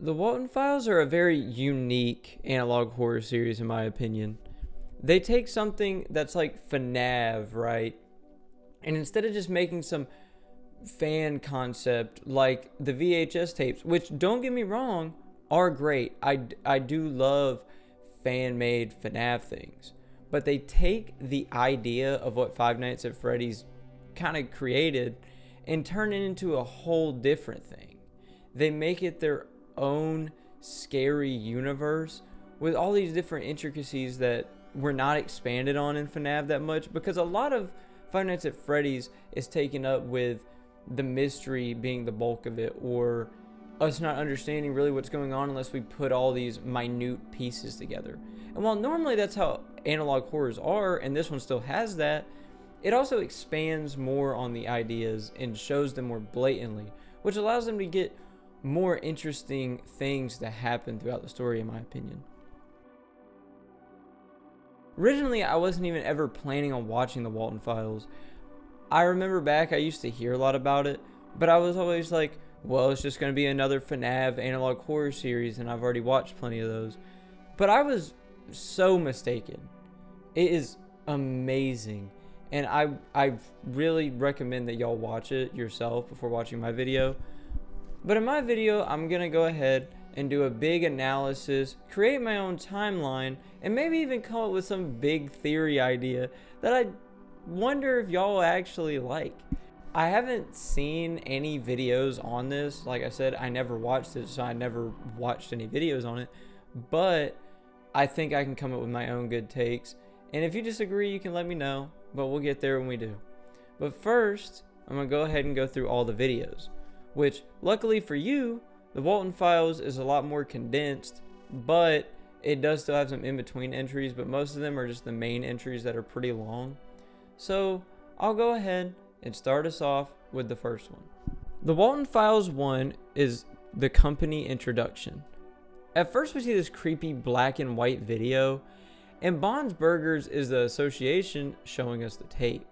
The Walten Files are a very unique analog horror series, in my opinion. They take something that's like FNAF, right? And instead of just making some fan concept like the VHS tapes, which, don't get me wrong, are great. I do love fan-made FNAF things. But they take the idea of what Five Nights at Freddy's kind of created and turn it into a whole different thing. They make it their own scary universe with all these different intricacies that were not expanded on in FNAF that much, because a lot of Five Nights at Freddy's is taken up with the mystery being the bulk of it, or us not understanding really what's going on unless we put all these minute pieces together. And while normally that's how analog horrors are, and this one still has that, it also expands more on the ideas and shows them more blatantly, which allows them to get more interesting things to happen throughout the story, in my opinion. Originally, I wasn't even ever planning on watching the Walten Files. I remember back, I used to hear a lot about it, but I was always like, well, it's just going to be another FNAF analog horror series, and I've already watched plenty of those. But I was so mistaken. It is amazing, and I really recommend that y'all watch it yourself before watching my video. But in my video, I'm going to go ahead and do a big analysis, create my own timeline, and maybe even come up with some big theory idea that I wonder if y'all actually like. I haven't seen any videos on this. Like I said, I never watched it, so I never watched any videos on it. But I think I can come up with my own good takes. And if you disagree, you can let me know, but we'll get there when we do. But first, I'm going to go ahead and go through all the videos, which luckily for you, the Walten Files is a lot more condensed, but it does still have some in-between entries, but most of them are just the main entries that are pretty long. So I'll go ahead and start us off with the first one. The Walten Files 1 is the company introduction. At first we see this creepy black and white video, and Bond's Burgers is the association showing us the tape.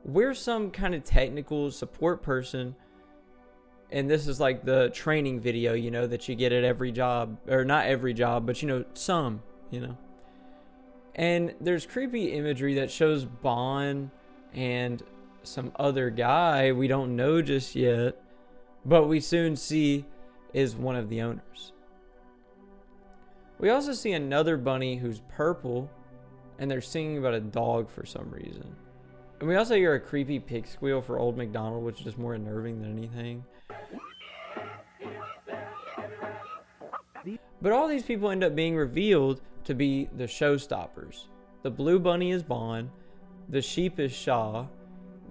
We're some kind of technical support person, and this is like the training video, you know, that you get at every job, or not every job, but you know, some, you know. And there's creepy imagery that shows Bond and some other guy we don't know just yet, but we soon see is one of the owners. We also see another bunny who's purple, and they're singing about a dog for some reason. And we also hear a creepy pig squeal for Old MacDonald, which is just more unnerving than anything. But all these people end up being revealed to be the showstoppers. The blue bunny is Bond, the sheep is Shaw,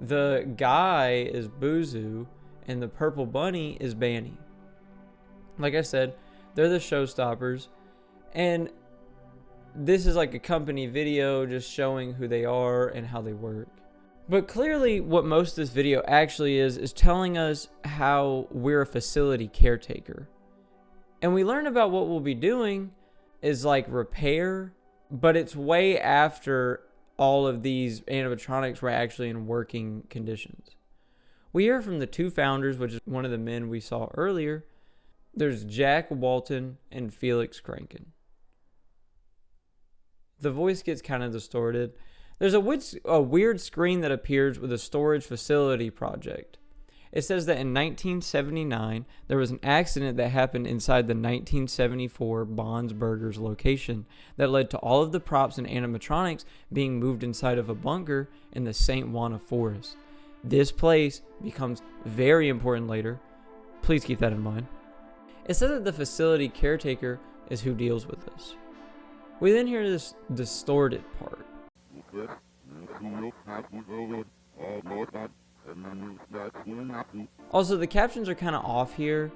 the guy is Boozoo, and the purple bunny is Banny. Like I said, they're the showstoppers, and this is like a company video just showing who they are and how they work. But clearly what most of this video actually is telling us how we're a facility caretaker. And we learn about what we'll be doing is like repair, but it's way after all of these animatronics were actually in working conditions. We hear from the two founders, which is one of the men we saw earlier. There's Jack Walten and Felix Kranken. The voice gets kind of distorted. There's a weird screen that appears with a storage facility project. It says that in 1979, there was an accident that happened inside the 1974 Bond's Burgers location that led to all of the props and animatronics being moved inside of a bunker in the St. Juana forest. This place becomes very important later. Please keep that in mind. It says that the facility caretaker is who deals with this. We then hear this distorted part. Also, the captions are kind of off here,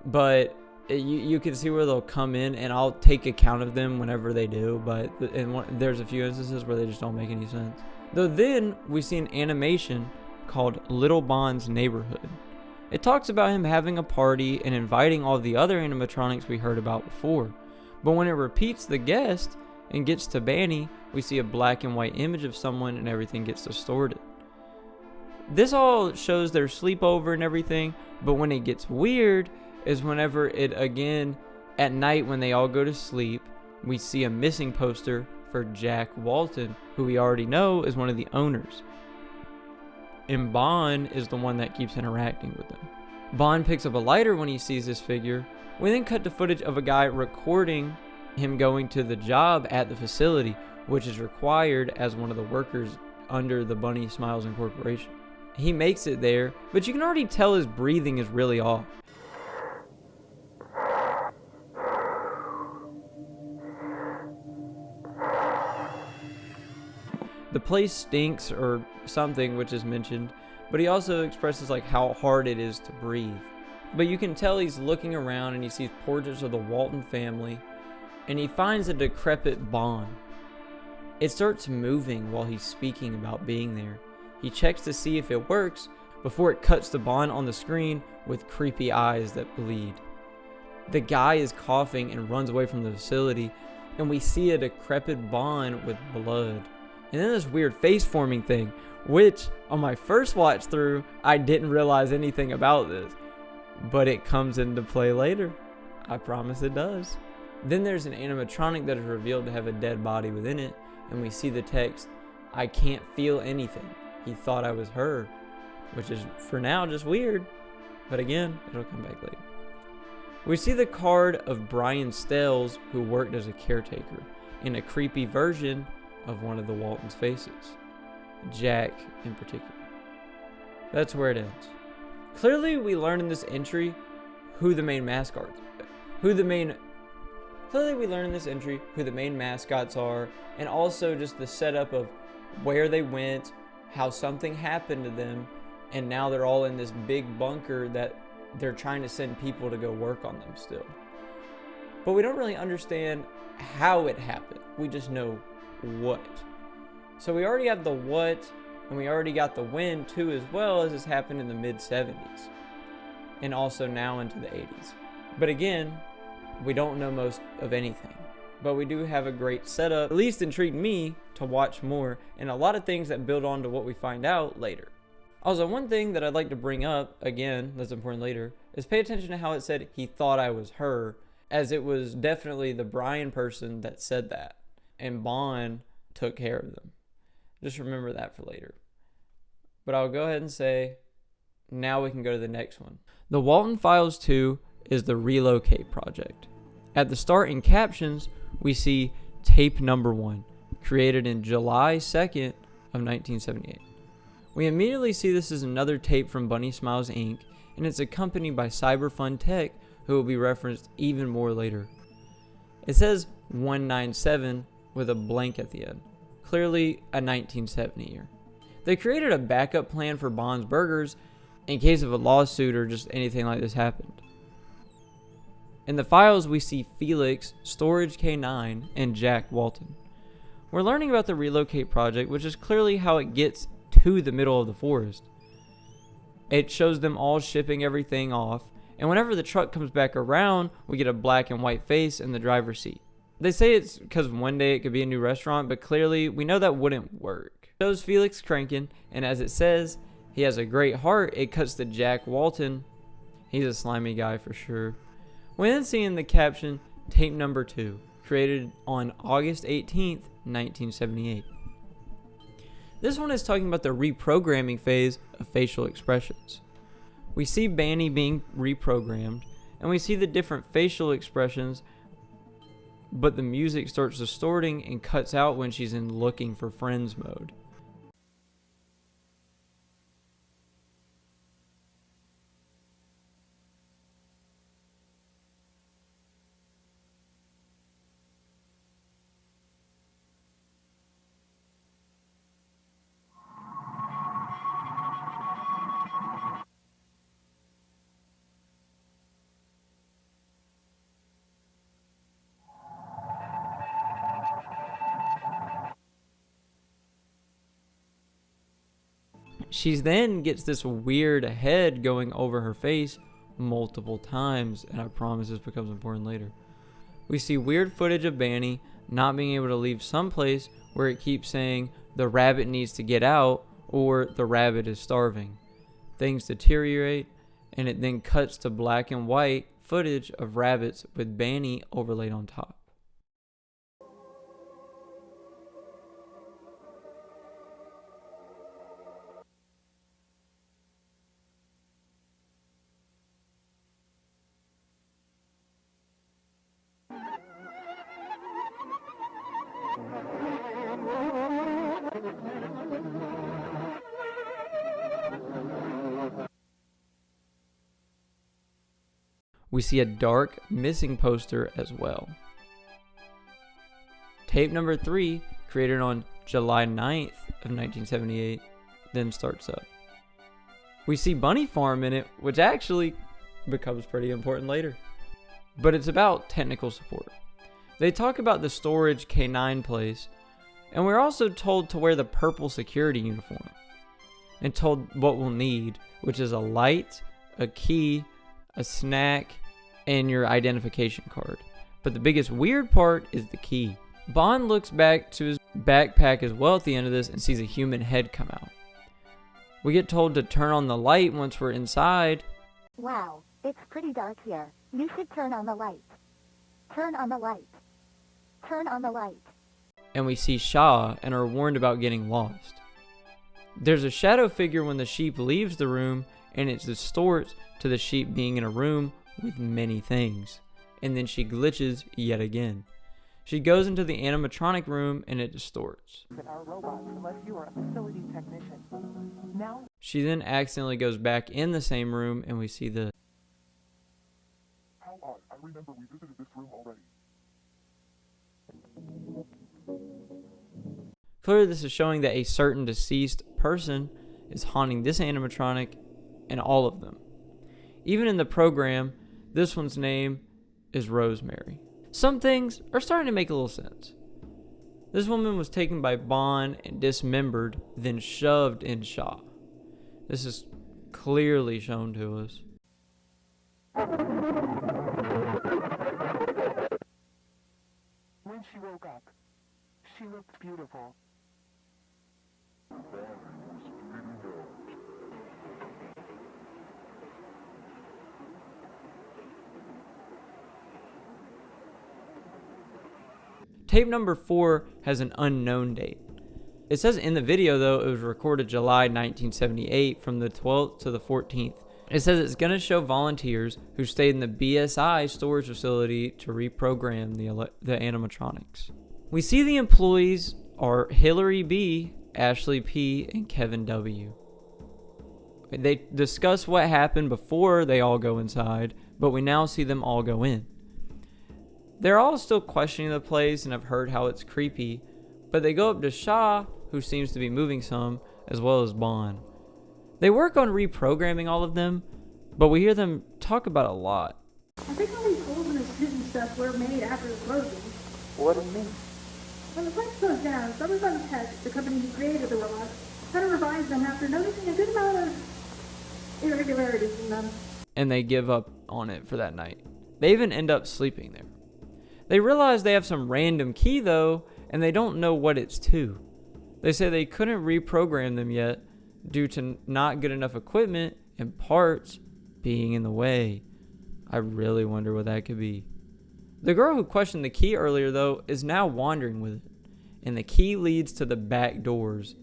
but you can see where they'll come in, and I'll take account of them whenever they do, but there's a few instances where they just don't make any sense. Though then, we see an animation called Little Bond's Neighborhood. It talks about him having a party and inviting all the other animatronics we heard about before, but when it repeats the guest and gets to Banny, we see a black and white image of someone and everything gets distorted. This all shows their sleepover and everything, but when it gets weird, is whenever it again, at night when they all go to sleep, we see a missing poster for Jack Walten, who we already know is one of the owners. And Bond is the one that keeps interacting with them. Bond picks up a lighter when he sees this figure. We then cut to footage of a guy recording him going to the job at the facility, which is required as one of the workers under the Bunny Smiles Incorporation. He makes it there, but you can already tell his breathing is really off. The place stinks or something, which is mentioned, but he also expresses like how hard it is to breathe. But you can tell he's looking around and he sees portraits of the Walten family, and he finds a decrepit Bond. It starts moving while he's speaking about being there. He checks to see if it works before it cuts to Bond on the screen with creepy eyes that bleed. The guy is coughing and runs away from the facility, and we see a decrepit Bond with blood. And then this weird face forming thing, which on my first watch through, I didn't realize anything about this, but it comes into play later. I promise it does. Then there's an animatronic that is revealed to have a dead body within it, and we see the text, "I can't feel anything. He thought I was her," which is for now just weird, but again, it'll come back later. We see the card of Brian Stells, who worked as a caretaker, in a creepy version of one of the Waltons' faces, Jack in particular. That's where it ends. Clearly, we learn in this entry who the main mascots are, and also just the setup of where they went, how something happened to them, and now they're all in this big bunker that they're trying to send people to go work on them still. But we don't really understand how it happened. We just know what. So we already have the what, and we already got the when too, as well, as this happened in the mid-70s and also now into the 80s. But again, we don't know most of anything, but we do have a great setup, at least intrigued me to watch more, and a lot of things that build on to what we find out later. Also, one thing that I'd like to bring up, again, that's important later, is pay attention to how it said he thought I was her, as it was definitely the Brian person that said that, and Bond took care of them. Just remember that for later. But I'll go ahead and say, now we can go to the next one. The Walten Files 2 is the Relocate project. At the start in captions, we see tape number 1, created in July 2nd of 1978. We immediately see this is another tape from Bunny Smiles Inc., and it's accompanied by Cyberfun Tech, who will be referenced even more later. It says 197 with a blank at the end, clearly a 1970 year. They created a backup plan for Bond's Burgers in case of a lawsuit or just anything like this happened. In the files, we see Felix, Storage K9, and Jack Walten. We're learning about the Relocate project, which is clearly how it gets to the middle of the forest. It shows them all shipping everything off, and whenever the truck comes back around, we get a black and white face in the driver's seat. They say it's because one day it could be a new restaurant, but clearly we know that wouldn't work. It shows Felix cranking, and as it says, he has a great heart. It cuts to Jack Walten. He's a slimy guy for sure. We then see in the caption, tape number 2, created on August 18th, 1978. This one is talking about the reprogramming phase of facial expressions. We see Banny being reprogrammed, and we see the different facial expressions, but the music starts distorting and cuts out when she's in looking for friends mode. She then gets this weird head going over her face multiple times, and I promise this becomes important later. We see weird footage of Banny not being able to leave someplace where it keeps saying the rabbit needs to get out or the rabbit is starving. Things deteriorate, and it then cuts to black and white footage of rabbits with Banny overlaid on top. We see a dark missing poster as well. Tape number 3, created on July 9th of 1978, then starts up. We see Bunny Farm in it, which actually becomes pretty important later. But it's about technical support. They talk about the storage K9 place, and we're also told to wear the purple security uniform, and told what we'll need, which is a light, a key, a snack, and your identification card. But the biggest weird part is the key. Bond looks back to his backpack as well at the end of this and sees a human head come out. We get told to turn on the light once we're inside. Wow, it's pretty dark here. You should turn on the light. Turn on the light. Turn on the light. And we see Shaw and are warned about getting lost. There's a shadow figure when the sheep leaves the room, and it distorts to the sheep being in a room with many things. And then she glitches yet again. She goes into the animatronic room and it distorts. Our robots, unless you are a facility technician. Now she then accidentally goes back in the same room and we see the... How odd. I remember we visited this room already. Clearly this is showing that a certain deceased person is haunting this animatronic and all of them. Even in the program, this one's name is Rosemary. Some things are starting to make a little sense. This woman was taken by Bond and dismembered, then shoved in Shaw. This is clearly shown to us. when she woke up, she looked beautiful. Tape number 4 has an unknown date. It says in the video, though, it was recorded July 1978 from the 12th to the 14th. It says it's going to show volunteers who stayed in the BSI storage facility to reprogram the animatronics. We see the employees are Hillary B, Ashley P, and Kevin W. They discuss what happened before they all go inside, but we now see them all go in. They're all still questioning the place and have heard how it's creepy, but they go up to Shaw, who seems to be moving some, as well as Bond. They work on reprogramming all of them, but we hear them talk about a lot. I think all these holes in the suit and stuff were made after the closing. What do you mean? When the place closed down, Summerfun Tech, the company who created the robots, had to revise them after noticing a good amount of irregularities in them. And they give up on it for that night. They even end up sleeping there. They realize they have some random key though, and they don't know what it's to. They say they couldn't reprogram them yet due to not good enough equipment and parts being in the way. I really wonder what that could be. The girl who questioned the key earlier though is now wandering with it, and the key leads to the back doors,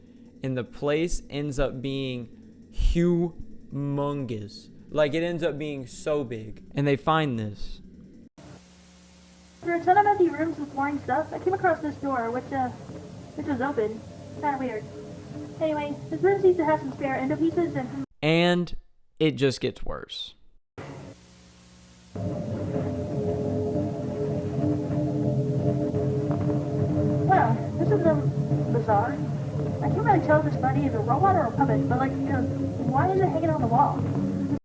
and the place ends up being humongous. Like it ends up being so big, and they find this. There are a ton of empty rooms with boring stuff. I came across this door, which was open. Kinda weird. Anyway, this room seems to have some spare endo pieces and it just gets worse. Well, this is bizarre. I can't really tell if this buddy is a robot or a puppet, but why is it hanging on the wall?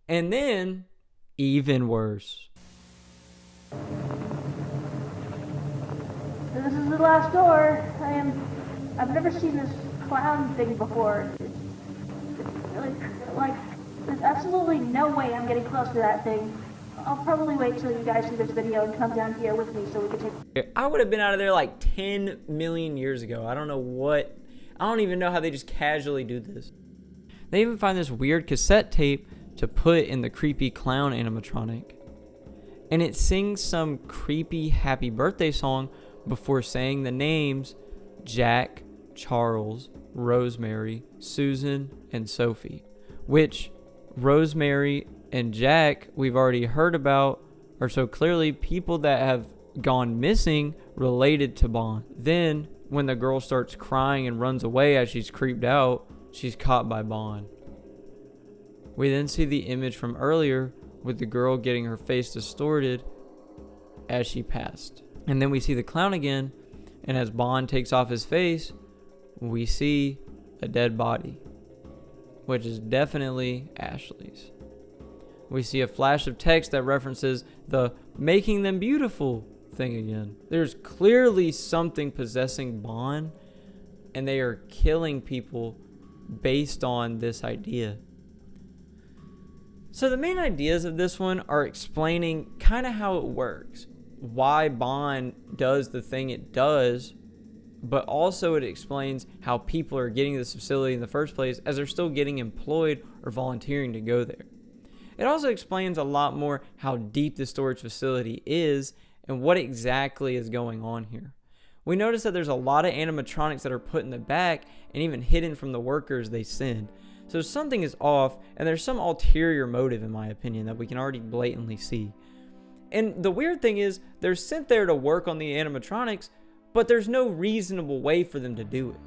And then, even worse. This is the last door. I've never seen this clown thing before. It's really, there's absolutely no way I'm getting close to that thing. I'll probably wait till you guys see this video and come down here with me so we can take... I would have been out of there like 10 million years ago. I don't even know how they just casually do this. They even find this weird cassette tape to put in the creepy clown animatronic. and it sings some creepy happy birthday song before saying the names Jack, Charles, Rosemary, Susan, and Sophie, which Rosemary and Jack we've already heard about are so clearly people that have gone missing related to Bond. Then, when the girl starts crying and runs away as she's creeped out, she's caught by Bond. We then see the image from earlier with the girl getting her face distorted as she passed. And then we see the clown again, and as Bond takes off his face, we see a dead body, which is definitely Ashley's. We see a flash of text that references the making them beautiful thing again. There's clearly something possessing Bond, and they are killing people based on this idea. So the main ideas of this one are explaining kind of how it works, why Bond does the thing it does, but also it explains how people are getting to this facility in the first place as they're still getting employed or volunteering to go there. It also explains a lot more how deep the storage facility is and what exactly is going on here. We notice that there's a lot of animatronics that are put in the back and even hidden from the workers they send. So something is off, and there's some ulterior motive, in my opinion, that we can already blatantly see. And the weird thing is, they're sent there to work on the animatronics, but there's no reasonable way for them to do it.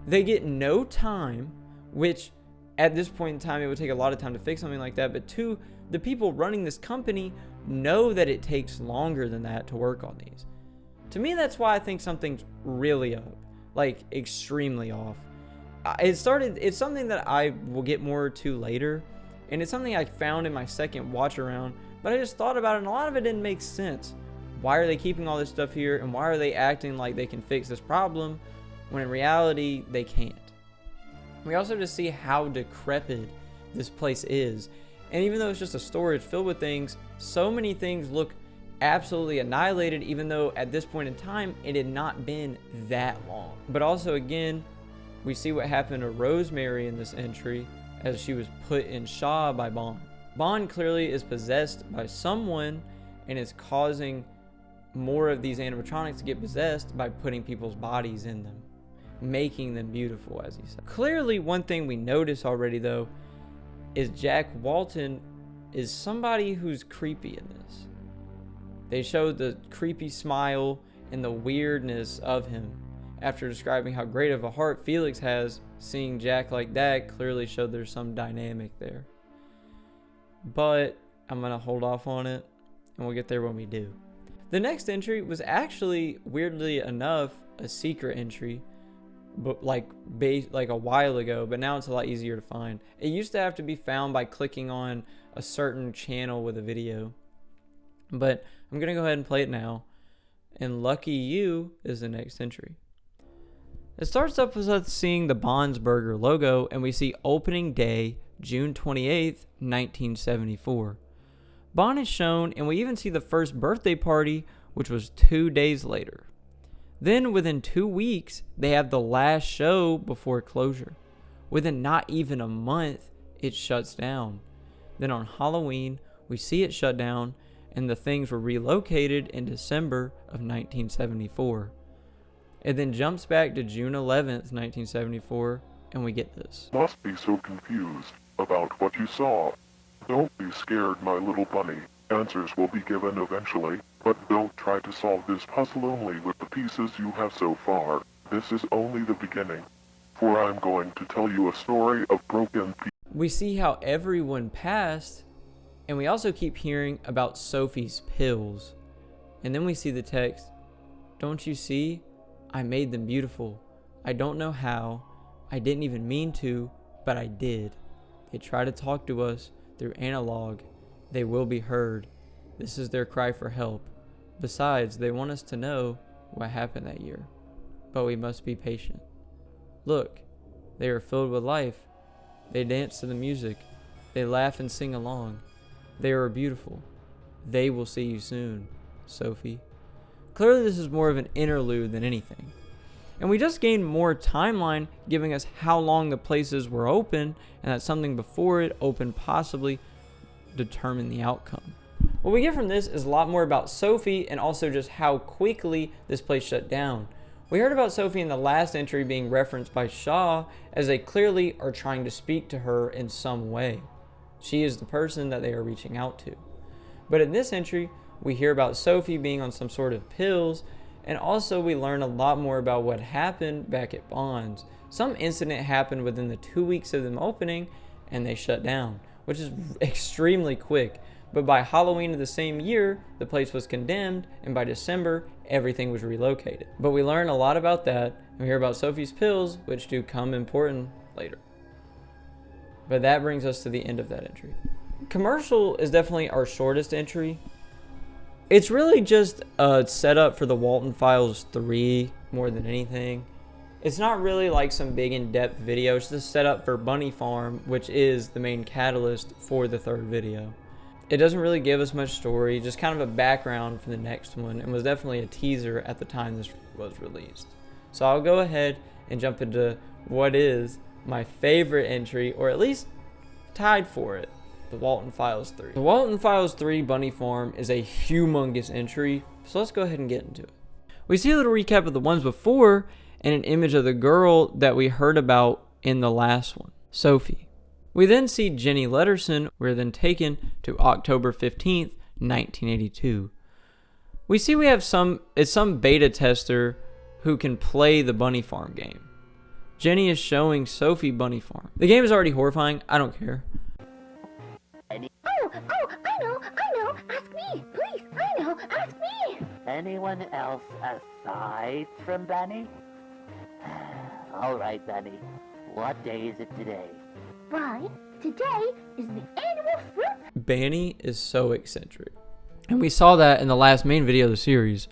They get no time, which at this point in time, it would take a lot of time to fix something like that. But two, the people running this company know that it takes longer than that to work on these. To me, that's why I think something's really up, like extremely off. It's something that I will get more to later, and it's something I found in my second watch around, but I just thought about it, and a lot of it didn't make sense. Why are they keeping all this stuff here, and why are they acting like they can fix this problem when in reality they can't? We also just see how decrepit this place is, and even though it's just a storage filled with things, so many things look absolutely annihilated, even though at this point in time it had not been that long. But also again, we see what happened to Rosemary in this entry as she was put in Shaw by Bond. Bond clearly is possessed by someone and is causing more of these animatronics to get possessed by putting people's bodies in them, making them beautiful, as he said. Clearly, one thing we notice already though is Jack Walton is somebody who's creepy in this. They show the creepy smile and the weirdness of him. After describing how great of a heart Felix has, seeing Jack like that clearly showed there's some dynamic there. But I'm going to hold off on it, and we'll get there when we do. The next entry was actually, weirdly enough, a secret entry, but like a while ago, but now it's a lot easier to find. It used to have to be found by clicking on a certain channel with a video. But I'm going to go ahead and play it now, and Lucky You is the next entry. It starts up with us seeing the Bonds Burger logo, and we see opening day, June 28th, 1974. Bond is shown, and we even see the first birthday party, which was 2 days later. Then, within 2 weeks, they have the last show before closure. Within not even a month, it shuts down. Then on Halloween, we see it shut down, and the things were relocated in December of 1974. It then jumps back to June 11th, 1974, and we get this. Must be so confused about what you saw. Don't be scared, my little bunny. Answers will be given eventually, but don't try to solve this puzzle only with the pieces you have so far. This is only the beginning, for I'm going to tell you a story of broken pieces. We see how everyone passed, and we also keep hearing about Sophie's pills. And then we see the text, "Don't you see? I made them beautiful. I don't know how. I didn't even mean to, but I did. They try to talk to us through analog. They will be heard. This is their cry for help. Besides, they want us to know what happened that year. But we must be patient. Look, they are filled with life. They dance to the music. They laugh and sing along. They are beautiful. They will see you soon, Sophie." Clearly this is more of an interlude than anything. And we just gained more timeline giving us how long the places were open, and that something before it opened possibly determined the outcome. What we get from this is a lot more about Sophie and also just how quickly this place shut down. We heard about Sophie in the last entry being referenced by Shaw, as they clearly are trying to speak to her in some way. She is the person that they are reaching out to. But in this entry, we hear about Sophie being on some sort of pills, and also we learn a lot more about what happened back at Bond's. Some incident happened within the 2 weeks of them opening, and they shut down, which is extremely quick. But by Halloween of the same year, the place was condemned, and by December, everything was relocated. But we learn a lot about that, and we hear about Sophie's pills, which do come important later. But that brings us to the end of that entry. Commercial is definitely our shortest entry. It's really just a setup for the Walten Files 3 more than anything. It's not really like some big in-depth video, it's just a setup for Bunny Farm, which is the main catalyst for the third video. It doesn't really give us much story, just kind of a background for the next one, and was definitely a teaser at the time this was released. So I'll go ahead and jump into what is my favorite entry, or at least tied for it, the Walten Files 3. The Walten Files 3 Bunny Farm is a humongous entry, so let's go ahead and get into it. We see a little recap of the ones before, and an image of the girl that we heard about in the last one, Sophie. We then see Jenny Letterson. We're then taken to October 15th, 1982. We see we have some beta tester who can play the Bunny Farm game. Jenny is showing Sophie Bunny Farm. The game is already horrifying. I don't care. I know. Ask me, please. I know. Ask me. Anyone else aside from Benny? All right, Benny. What day is it today? Why, today is the annual fruit. Banny is so eccentric. And we saw that in the last main video of the series.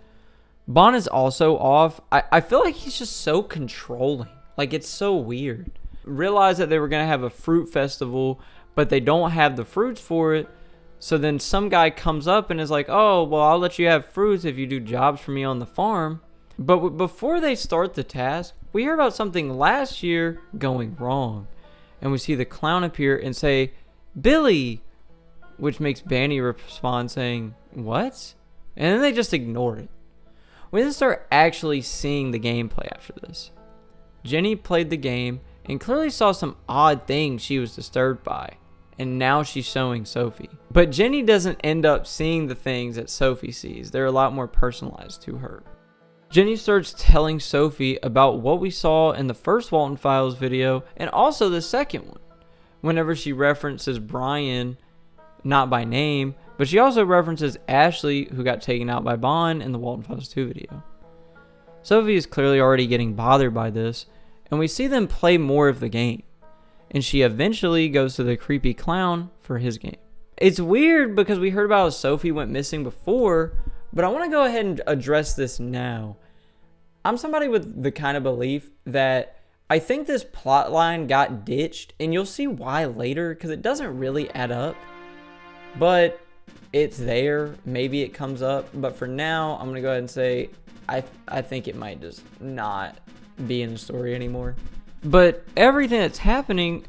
Bond is also off. I feel like he's just so controlling. Like, it's so weird. Realized that they were going to have a fruit festival, but they don't have the fruits for it. So then some guy comes up and is like, oh, well, I'll let you have fruits if you do jobs for me on the farm. But before they start the task, we hear about something last year going wrong. And we see the clown appear and say, Billy, which makes Banny respond saying, what? And then they just ignore it. We then start actually seeing the gameplay after this. Jenny played the game and clearly saw some odd things she was disturbed by. And now she's showing Sophie. But Jenny doesn't end up seeing the things that Sophie sees. They're a lot more personalized to her. Jenny starts telling Sophie about what we saw in the first Walten Files video and also the second one. Whenever she references Brian, not by name, but she also references Ashley, who got taken out by Bond in the Walten Files 2 video. Sophie is clearly already getting bothered by this, and we see them play more of the game. And she eventually goes to the creepy clown for his game. It's weird because we heard about how Sophie went missing before, but I want to go ahead and address this now. I'm somebody with the kind of belief that I think this plot line got ditched, and you'll see why later, because it doesn't really add up. But it's there. Maybe it comes up. But for now, I'm going to go ahead and say I think it might just not be in the story anymore. But everything that's happening,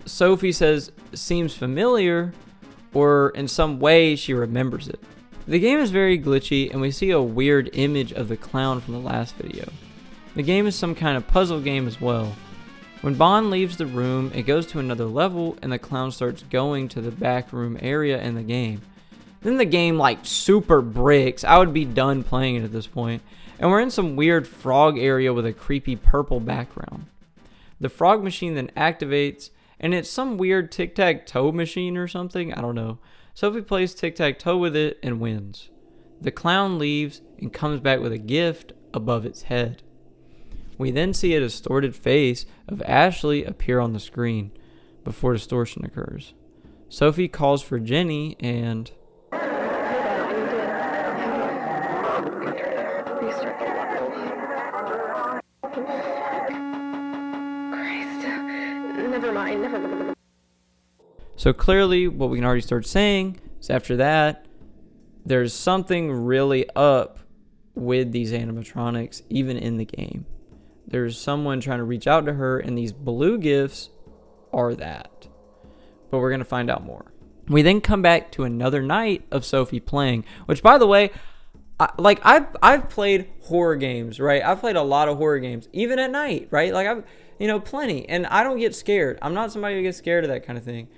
Sophie says, seems familiar, or in some way she remembers it. The game is very glitchy, and we see a weird image of the clown from the last video. The game is some kind of puzzle game as well. When Bond leaves the room, it goes to another level, and the clown starts going to the back room area in the game. Then the game like super bricks. I would be done playing it at this point. And we're in some weird frog area with a creepy purple background. The frog machine then activates, and it's some weird tic-tac-toe machine or something. I don't know. Sophie plays tic-tac-toe with it and wins. The clown leaves and comes back with a gift above its head. We then see a distorted face of Ashley appear on the screen before distortion occurs. Sophie calls for Jenny and... Never mind. So clearly what we can already start saying is after that, there's something really up with these animatronics, even in the game. There's someone trying to reach out to her, and these blue gifts are that. But we're going to find out more. We then come back to another night of Sophie playing, which, by the way, I've played horror games, right? I've played a lot of horror games, even at night, right? Like I've, plenty, and I don't get scared. I'm not somebody who gets scared of that kind of thing.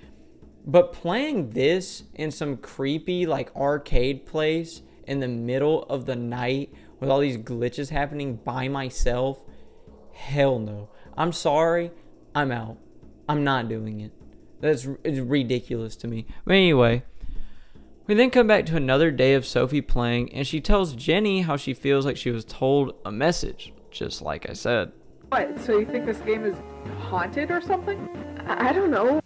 But playing this in some creepy like arcade place in the middle of the night with all these glitches happening by myself, hell no. I'm sorry, I'm out. I'm not doing it. It's ridiculous to me. But anyway, we then come back to another day of Sophie playing, and she tells Jenny how she feels like she was told a message, just like I said. What? So you think this game is haunted or something? I don't know.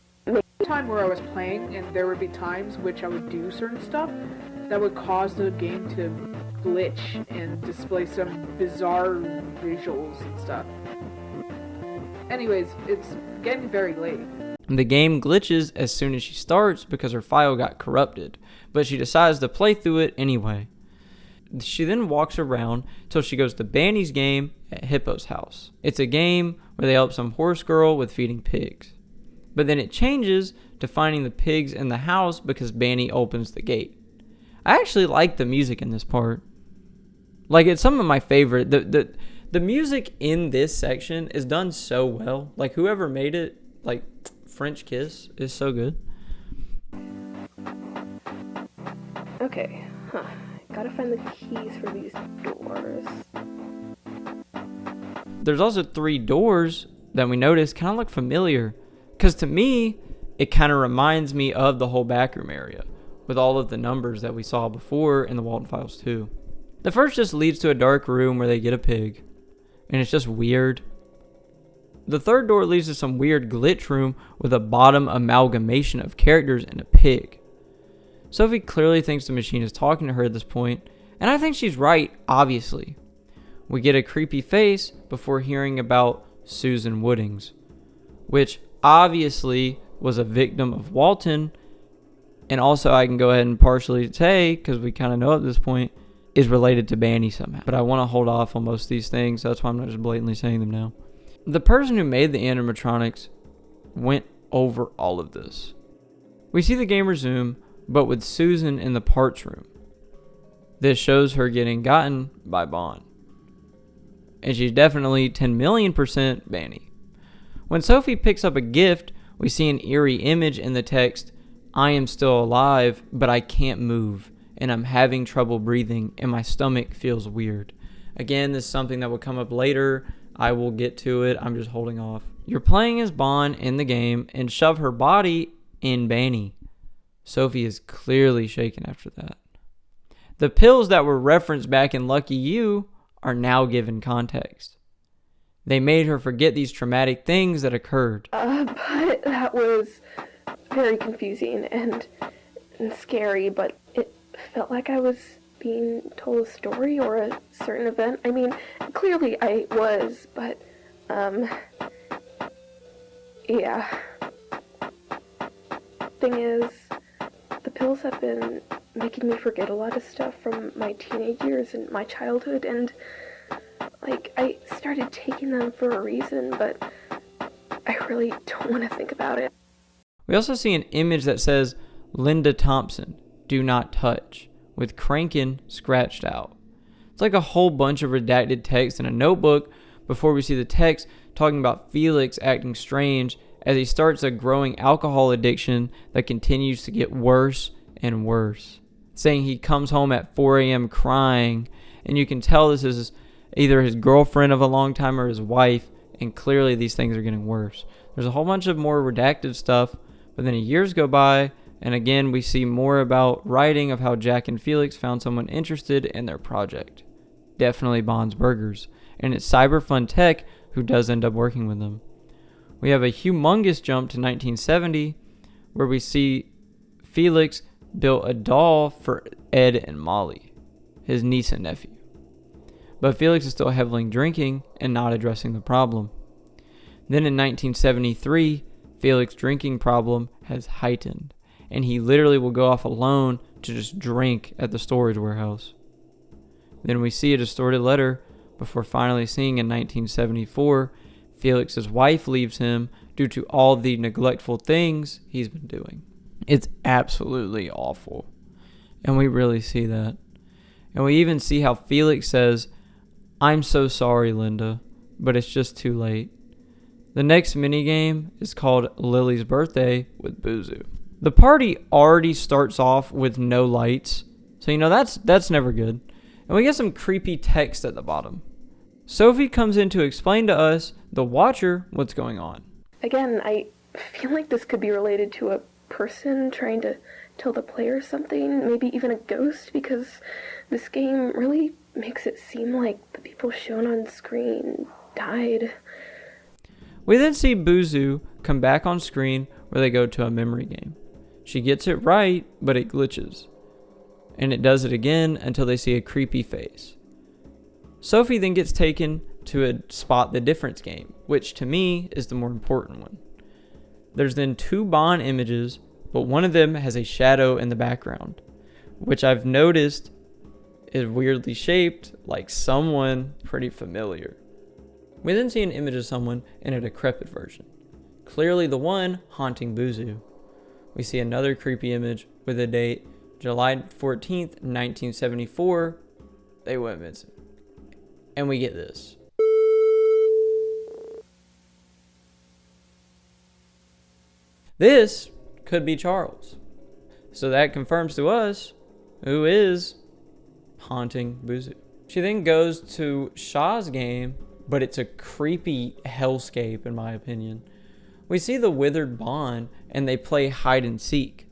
Time where I was playing, and there would be times which I would do certain stuff that would cause the game to glitch and display some bizarre visuals and stuff. Anyways, it's getting very late. The game glitches as soon as she starts because her file got corrupted, but she decides to play through it anyway. She then walks around till she goes to Banny's game at Hippo's house. It's a game where they help some horse girl with feeding pigs. But then it changes to finding the pigs in the house because Banny opens the gate. I actually like the music in this part. Like, it's some of my favorite. The music in this section is done so well. Like, whoever made it, like French Kiss, is so good. Okay, gotta find the keys for these doors. There's also 3 doors that we notice kind of look familiar. Because to me, it kind of reminds me of the whole backroom area with all of the numbers that we saw before in the Walten Files 2. The first just leads to a dark room where they get a pig, and it's just weird. The third door leads to some weird glitch room with a bottom amalgamation of characters and a pig. Sophie clearly thinks the machine is talking to her at this point, and I think she's right, obviously. We get a creepy face before hearing about Susan Woodings, which obviously was a victim of Walten, and also I can go ahead and partially say, because we kind of know at this point, is related to Banny somehow. But I want to hold off on most of these things, so that's why I'm not just blatantly saying them now. The person who made the animatronics went over all of this. We see the game resume, but with Susan in the parts room. This shows her getting gotten by Bond. And she's definitely 10 million % Banny. When Sophie picks up a gift, we see an eerie image in the text, "I am still alive, but I can't move, and I'm having trouble breathing, and my stomach feels weird." Again, this is something that will come up later. I will get to it. I'm just holding off. You're playing as Bond in the game and shove her body in Banny. Sophie is clearly shaken after that. The pills that were referenced back in Lucky You are now given context. They made her forget these traumatic things that occurred. But that was very confusing and scary, but it felt like I was being told a story or a certain event. I mean, clearly I was, but, yeah. Thing is, the pills have been making me forget a lot of stuff from my teenage years and my childhood, and like, I started taking them for a reason, but I really don't want to think about it. We also see an image that says, "Linda Thompson, do not touch," with Crankin scratched out. It's like a whole bunch of redacted text in a notebook before we see the text talking about Felix acting strange as he starts a growing alcohol addiction that continues to get worse and worse. Saying he comes home at 4 a.m. crying, and you can tell this is either his girlfriend of a long time or his wife, and clearly these things are getting worse. There's a whole bunch of more redacted stuff, but then years go by, and again we see more about writing of how Jack and Felix found someone interested in their project. Definitely Bond's Burgers, and it's Cyberfun Tech who does end up working with them. We have a humongous jump to 1970, where we see Felix built a doll for Ed and Molly, his niece and nephew. But Felix is still heavily drinking and not addressing the problem. Then in 1973, Felix's drinking problem has heightened, and he literally will go off alone to just drink at the storage warehouse. Then we see a distorted letter before finally seeing in 1974, Felix's wife leaves him due to all the neglectful things he's been doing. It's absolutely awful. And we really see that. And we even see how Felix says, "I'm so sorry, Linda, but it's just too late." The next minigame is called Lily's Birthday with Buzu. The party already starts off with no lights, so that's never good. And we get some creepy text at the bottom. Sophie comes in to explain to us, the watcher, what's going on. Again, I feel like this could be related to a person trying to tell the player something, maybe even a ghost, because this game really makes it seem like the people shown on screen died. We then see Buzu come back on screen where they go to a memory game. She gets it right, but it glitches. And it does it again until they see a creepy face. Sophie then gets taken to a spot the difference game, which to me is the more important one. There's then 2 Bond images, but one of them has a shadow in the background, which I've noticed is weirdly shaped like someone pretty familiar. We then see an image of someone in a decrepit version, clearly the one haunting Buzu. We see another creepy image with a date, July 14th, 1974. They went missing. And we get this. This could be Charles. So that confirms to us who is haunting Buzu. She then goes to Shaw's game, but it's a creepy hellscape in my opinion. We see the withered Bond and they play hide and seek.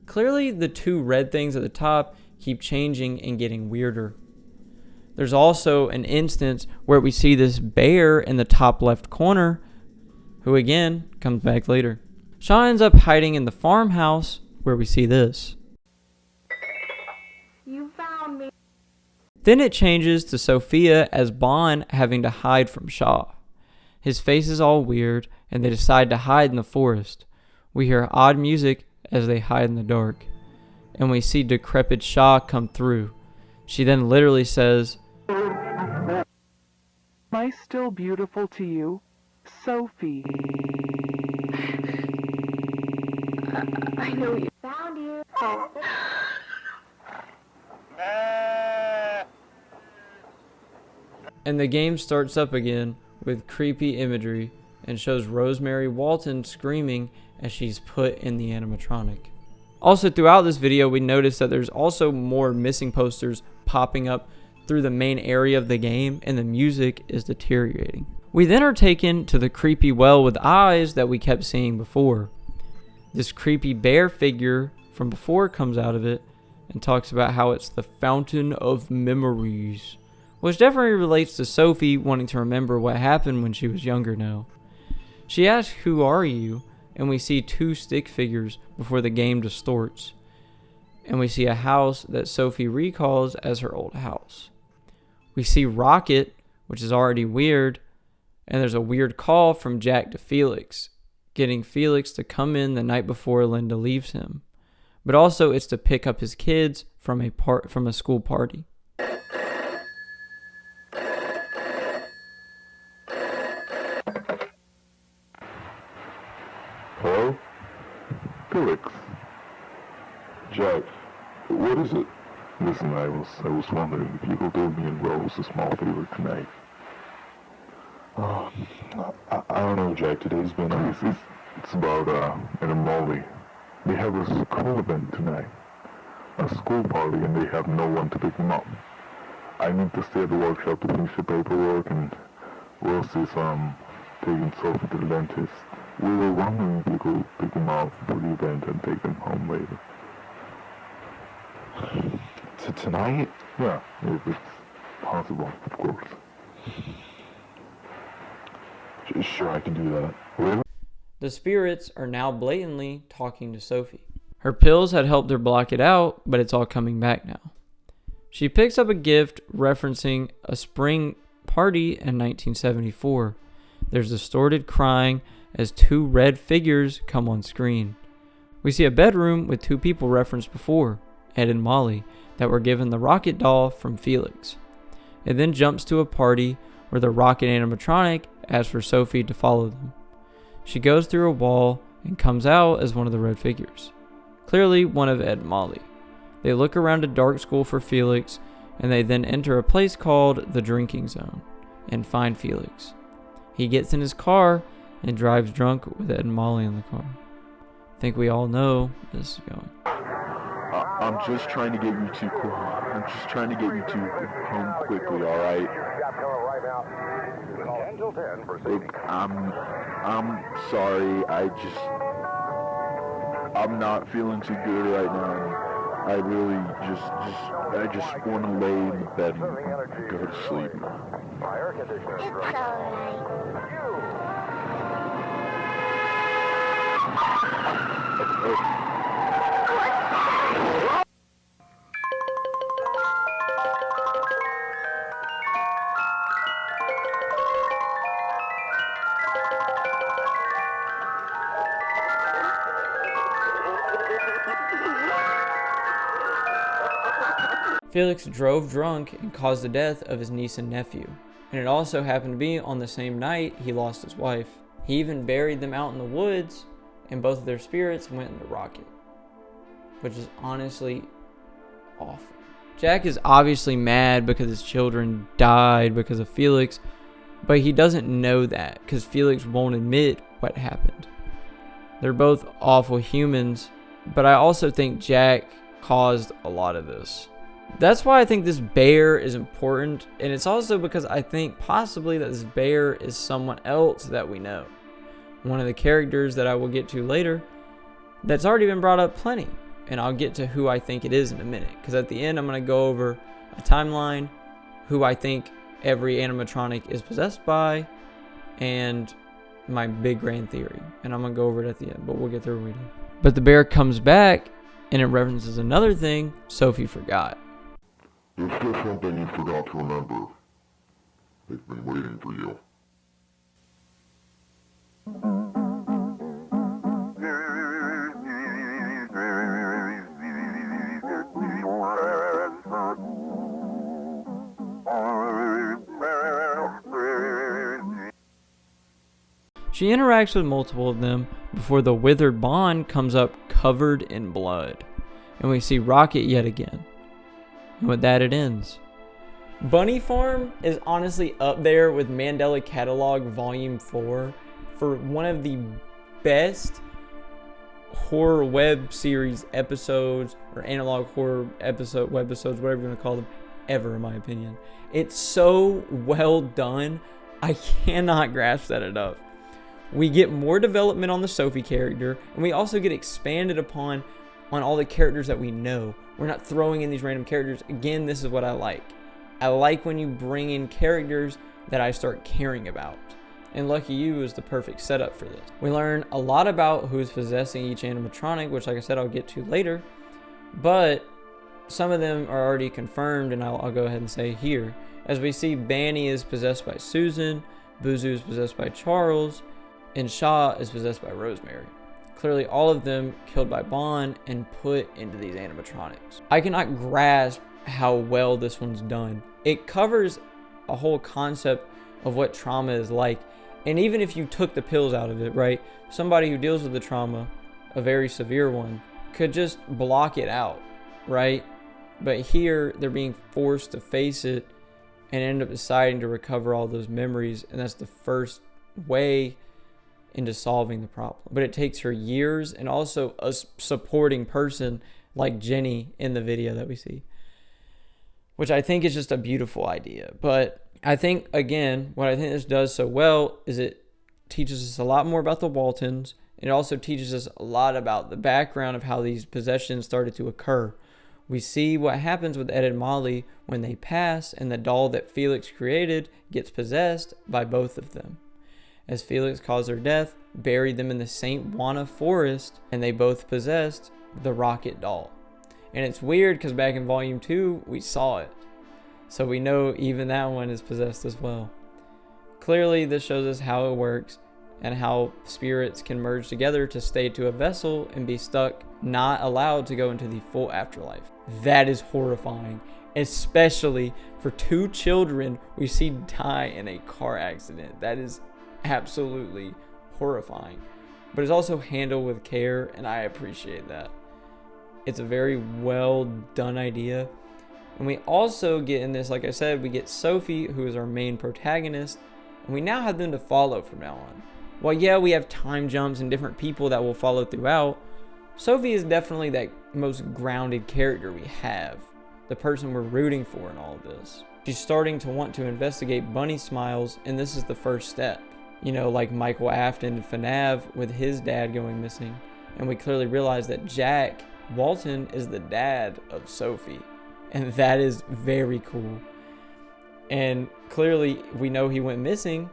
Clearly the 2 red things at the top keep changing and getting weirder. There's also an instance where we see this bear in the top left corner, who again comes back later. Shaw ends up hiding in the farmhouse where we see this. You found me. Then it changes to Sophia as Bond having to hide from Shaw. His face is all weird and they decide to hide in the forest. We hear odd music as they hide in the dark. And we see decrepit Shaw come through. She then literally says, "Am I still beautiful to you, Sophie?" I know you. Found you. and the game starts up again with creepy imagery and shows Rosemary Walten screaming as she's put in the animatronic. Also throughout this video we notice that there's also more missing posters popping up through the main area of the game and the music is deteriorating. We then are taken to the creepy well with eyes that we kept seeing before. This creepy bear figure from before comes out of it and talks about how it's the fountain of memories, which definitely relates to Sophie wanting to remember what happened when she was younger now. She asks, "Who are you?" and we see two stick figures before the game distorts. And we see a house that Sophie recalls as her old house. We see Rocket, which is already weird, and there's a weird call from Jack to Felix, getting Felix to come in the night before Linda leaves him. But also it's to pick up his kids from a school party. Hello? Felix. Jack, what is it? Listen, I was wondering if you could do me and Rose a small favor tonight. I don't know, Jack. Today's been it's about and Molly. They have a school event tonight, a school party, and they have no one to pick them up. I need to stay at the workshop to finish the paperwork, and Rosie's taking Sophie to the dentist. We were wondering if you could pick them up for the event and take them home later. Tonight? Yeah, if it's possible, of course. Sure, I can do that. Really? The spirits are now blatantly talking to Sophie. Her pills had helped her block it out, but it's all coming back now. She picks up a gift referencing a spring party in 1974. There's distorted crying as two red figures come on screen. We see a bedroom with two people referenced before, Ed and Molly, that were given the rocket doll from Felix. It then jumps to a party where the rocket animatronic asks for Sophie to follow them. She goes through a wall and comes out as one of the red figures. Clearly one of Ed and Molly. They look around a dark school for Felix, and they then enter a place called the Drinking Zone and find Felix. He gets in his car and drives drunk with Ed and Molly in the car. I think we all know this is going. I'm just trying to get you two cool. I'm just trying to get you two home quickly, alright? Look, I'm sorry, I'm not feeling too good right now. I really I just want to lay in the bed and go to sleep. It's alright. Felix drove drunk and caused the death of his niece and nephew. And it also happened to be on the same night he lost his wife. He even buried them out in the woods, and both of their spirits went in the rocket. Which is honestly awful. Jack is obviously mad because his children died because of Felix, but he doesn't know that because Felix won't admit what happened. They're both awful humans, but I also think Jack caused a lot of this. That's why I think this bear is important, and it's also because I think possibly that this bear is someone else that we know. One of the characters that I will get to later that's already been brought up plenty, and I'll get to who I think it is in a minute, because at the end I'm going to go over a timeline, who I think every animatronic is possessed by, and my big grand theory, and I'm going to go over it at the end, but we'll get through when we do. But the bear comes back, and it references another thing Sophie forgot. There's just something you forgot to remember. They've been waiting for you. She interacts with multiple of them before the withered Bond comes up covered in blood. And we see Rocket yet again. And with that it ends. Bunny Farm is honestly up there with Mandela Catalog Volume 4 for one of the best horror web series episodes, or analog horror webisodes, whatever you want to call them, ever in my opinion. It's so well done. I cannot grasp that enough. We get more development on the Sophie character, and we also get expanded upon on all the characters that we know. We're not throwing in these random characters. Again, this is what I like. I like when you bring in characters that I start caring about. And Lucky You is the perfect setup for this. We learn a lot about who's possessing each animatronic, which like I said, I'll get to later. But some of them are already confirmed, and I'll go ahead and say here. As we see, Banny is possessed by Susan, Buzu is possessed by Charles, and Shaw is possessed by Rosemary. Clearly all of them killed by Bond and put into these animatronics. I cannot grasp how well this one's done. It covers a whole concept of what trauma is like. And even if you took the pills out of it, right? Somebody who deals with the trauma, a very severe one, could just block it out, right? But here they're being forced to face it and end up deciding to recover all those memories. And that's the first way into solving the problem. But it takes her years, and also a supporting person like Jenny in the video that we see, which I think is just a beautiful idea. But I think, again, what I think this does so well is it teaches us a lot more about the Waltons. It also teaches us a lot about the background of how these possessions started to occur. We see what happens with Ed and Molly when they pass, and the doll that Felix created gets possessed by both of them. As Felix caused their death, buried them in the St. Juana forest, and they both possessed the Rocket doll. And it's weird because back in Volume 2, we saw it. So we know even that one is possessed as well. Clearly, this shows us how it works and how spirits can merge together to stay to a vessel and be stuck, not allowed to go into the full afterlife. That is horrifying. especially for 2 children we see die in a car accident. That is absolutely horrifying, but it's also handled with care, and I appreciate that. It's a very well done idea. And we also get in this, like I said, we get Sophie, who is our main protagonist, and we now have them to follow from now on. While yeah, we have time jumps and different people that will follow throughout, Sophie is definitely that most grounded character we have, the person we're rooting for in all of this. She's starting to want to investigate bunny smiles, and this is the first step. You know, like Michael Afton in FNAF with his dad going missing, and we clearly realize that Jack Walten is the dad of Sophie, and that is very cool. And clearly we know he went missing.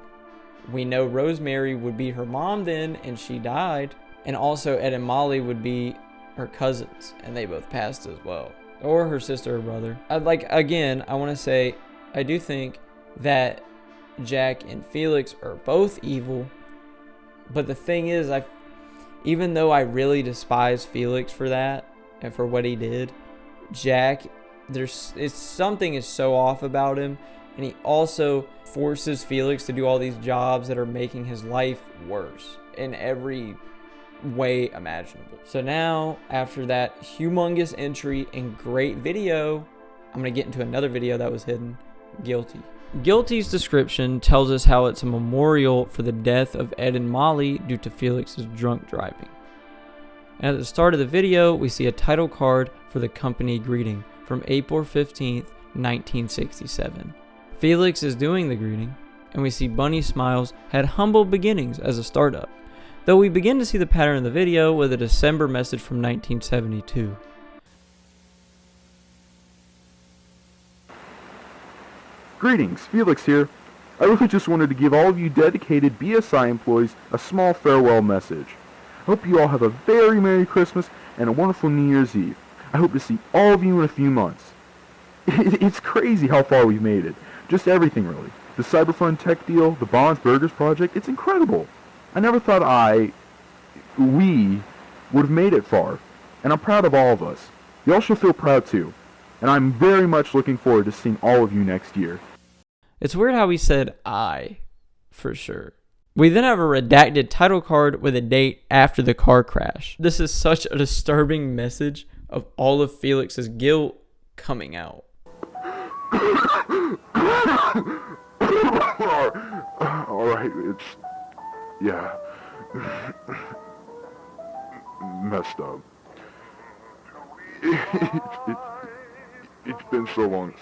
We know Rosemary would be her mom then, and she died. And also Ed and Molly would be her cousins, and they both passed as well. Or her sister or brother. I want to say, I do think that Jack and Felix are both evil. But the thing is, even though I really despise Felix for that, and for what he did, Jack, something is so off about him, and he also forces Felix to do all these jobs that are making his life worse in every way imaginable. So now, after that humongous entry and great video, I'm going to get into another video that was hidden, Guilty. Guilty's description tells us how it's a memorial for the death of Ed and Molly due to Felix's drunk driving. And at the start of the video, we see a title card for the company greeting from April 15th, 1967. Felix is doing the greeting, and we see Bunny Smiles had humble beginnings as a startup, though we begin to see the pattern in the video with a December message from 1972. Greetings, Felix here. I really just wanted to give all of you dedicated BSI employees a small farewell message. I hope you all have a very Merry Christmas and a wonderful New Year's Eve. I hope to see all of you in a few months. It's crazy how far we've made it. Just everything, really. The Cyberfund tech deal, the Bonds Burgers project, it's incredible. I never thought we would have made it far, and I'm proud of all of us. Y'all should feel proud too, and I'm very much looking forward to seeing all of you next year. It's weird how he said I, for sure. We then have a redacted title card with a date after the car crash. This is such a disturbing message of all of Felix's guilt coming out. Alright, messed up. It's been so long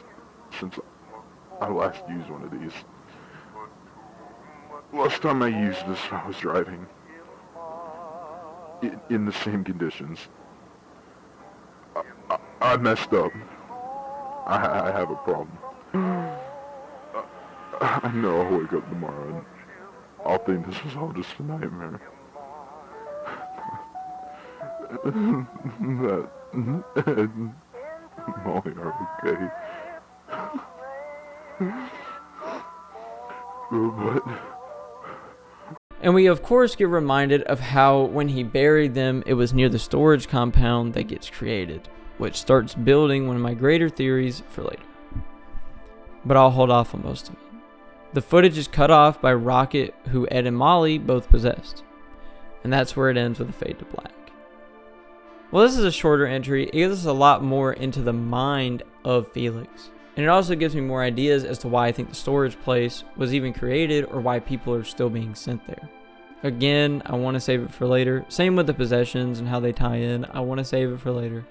since I last used one of these. Last time I used this, I was driving in the same conditions. I messed up. I have a problem. I know I'll wake up tomorrow and I'll think this was all just a nightmare. That Ed and Molly are okay. But... And we of course get reminded of how when he buried them, it was near the storage compound that gets created, which starts building one of my greater theories for later. But I'll hold off on most of it. The footage is cut off by Rocket, who Ed and Molly both possessed. And that's where it ends with a fade to black. Well, this is a shorter entry. It gives us a lot more into the mind of Felix. And it also gives me more ideas as to why I think the storage place was even created or why people are still being sent there. Again, I want to save it for later. Same with the possessions and how they tie in. I want to save it for later.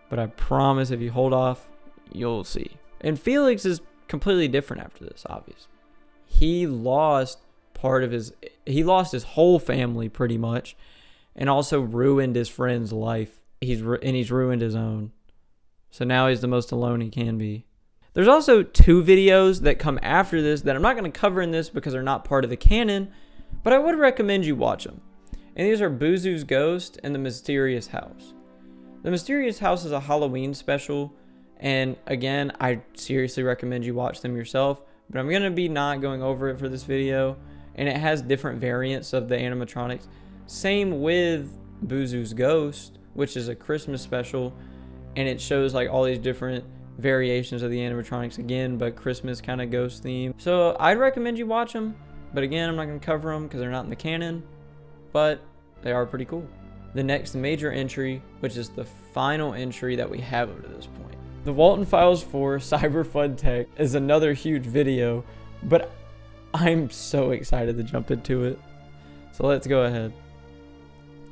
But I promise if you hold off, you'll see. And Felix is completely different after this, obviously. He lost his whole family pretty much, and also ruined his friend's life. He's ruined his own. So now he's the most alone he can be. There's also 2 videos that come after this that I'm not going to cover in this because they're not part of the canon, but I would recommend you watch them. And these are Boozoo's Ghost and The Mysterious House. The Mysterious House is a Halloween special, and again, I seriously recommend you watch them yourself, but I'm going to be not going over it for this video, and it has different variants of the animatronics. Same with Boozoo's Ghost, which is a Christmas special, and it shows like all these different variations of the animatronics again, but Christmas kind of ghost theme. So I'd recommend you watch them, but again, I'm not going to cover them because they're not in the canon, but they are pretty cool. The next major entry, which is the final entry that we have up to this point. The Walten Files 4 Cyber Fun Tech is another huge video, but I'm so excited to jump into it. So let's go ahead.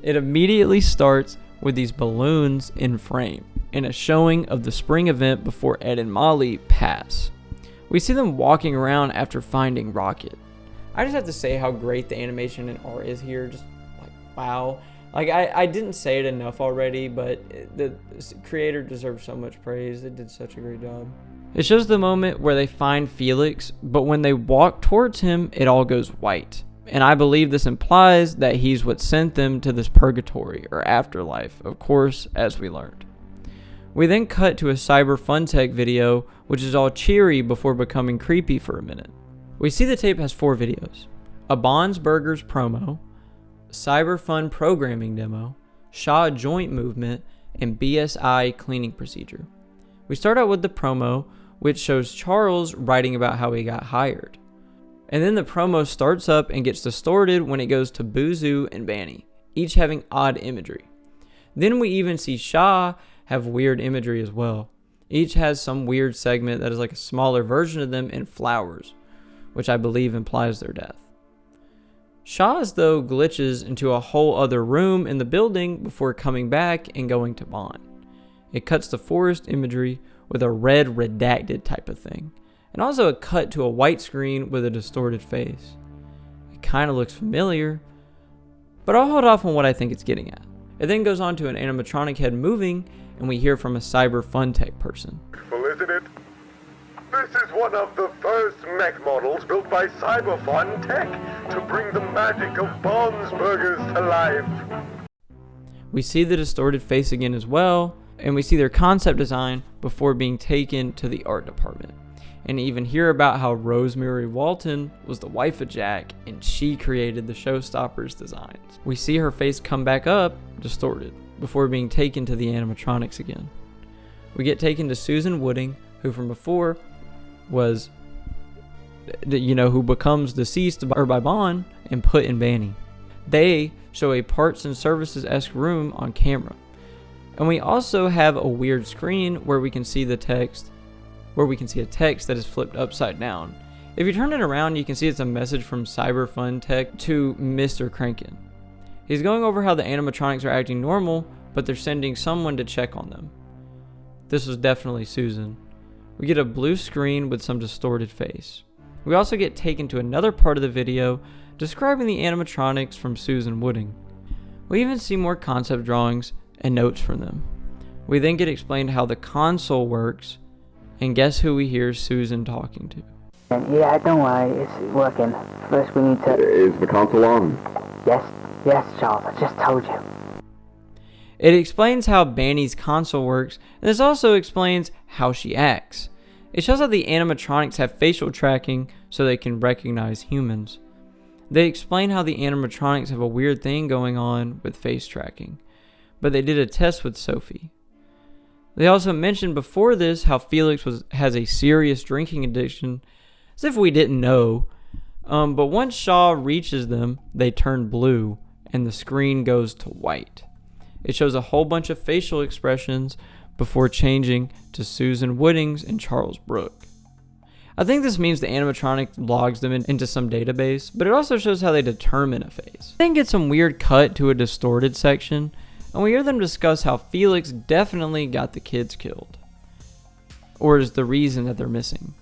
It immediately starts with these balloons in frame and a showing of the spring event before Ed and Molly pass. We see them walking around after finding Rocket. I just have to say how great the animation and art is here. Just like, wow. Like, I didn't say it enough already, but the creator deserves so much praise. They did such a great job. It shows the moment where they find Felix, but when they walk towards him, it all goes white. And I believe this implies that he's what sent them to this purgatory or afterlife, of course, as we learned. We then cut to a Cyber Fun Tech video, which is all cheery before becoming creepy for a minute. We see the tape has 4 videos: a Bond's Burgers promo, Cyber Fun programming demo, Shaw joint movement, and BSI cleaning procedure. We start out with the promo, which shows Charles writing about how he got hired. And then the promo starts up and gets distorted when it goes to Buzu and Banny, each having odd imagery. Then we even see Shaw have weird imagery as well. Each has some weird segment that is like a smaller version of them in flowers, which I believe implies their death. Shaw's, though, glitches into a whole other room in the building before coming back and going to Bond. It cuts to forest imagery with a red redacted type of thing, and also a cut to a white screen with a distorted face. It kind of looks familiar, but I'll hold off on what I think it's getting at. It then goes on to an animatronic head moving, and we hear from a Cyber Fun Tech person. Well, isn't it? This is one of the first mech models built by Cyber Fun Tech to bring the magic of Bond's Burgers to life. We see the distorted face again as well, and we see their concept design before being taken to the art department. And even hear about how Rosemary Walten was the wife of Jack and she created the Showstoppers designs. We see her face come back up, distorted, before being taken to the animatronics again. We get taken to Susan Wooding, who from before was, who becomes deceased by Bond and put in Banny. They show a parts and services-esque room on camera. And we also have a weird screen where we can see a text that is flipped upside down. If you turn it around, you can see it's a message from Cyber Fun Tech to Mr. Kranken. He's going over how the animatronics are acting normal, but they're sending someone to check on them. This was definitely Susan. We get a blue screen with some distorted face. We also get taken to another part of the video describing the animatronics from Susan Wooding. We even see more concept drawings and notes from them. We then get explained how the console works, and guess who we hear Susan talking to? Yeah, don't worry, it's working. First we need to... Is the console on? Yes, Charles, I just told you. It explains how Banny's console works, and this also explains how she acts. It shows how the animatronics have facial tracking so they can recognize humans. They explain how the animatronics have a weird thing going on with face tracking, but they did a test with Sophie. They also mentioned before this how Felix has a serious drinking addiction, as if we didn't know. But once Shaw reaches them, they turn blue, and the screen goes to white. It shows a whole bunch of facial expressions before changing to Susan Woodings and Charles Brooke. I think this means the animatronic logs them into some database, but it also shows how they determine a face. Then get some weird cut to a distorted section, and we hear them discuss how Felix definitely got the kids killed, or is the reason that they're missing,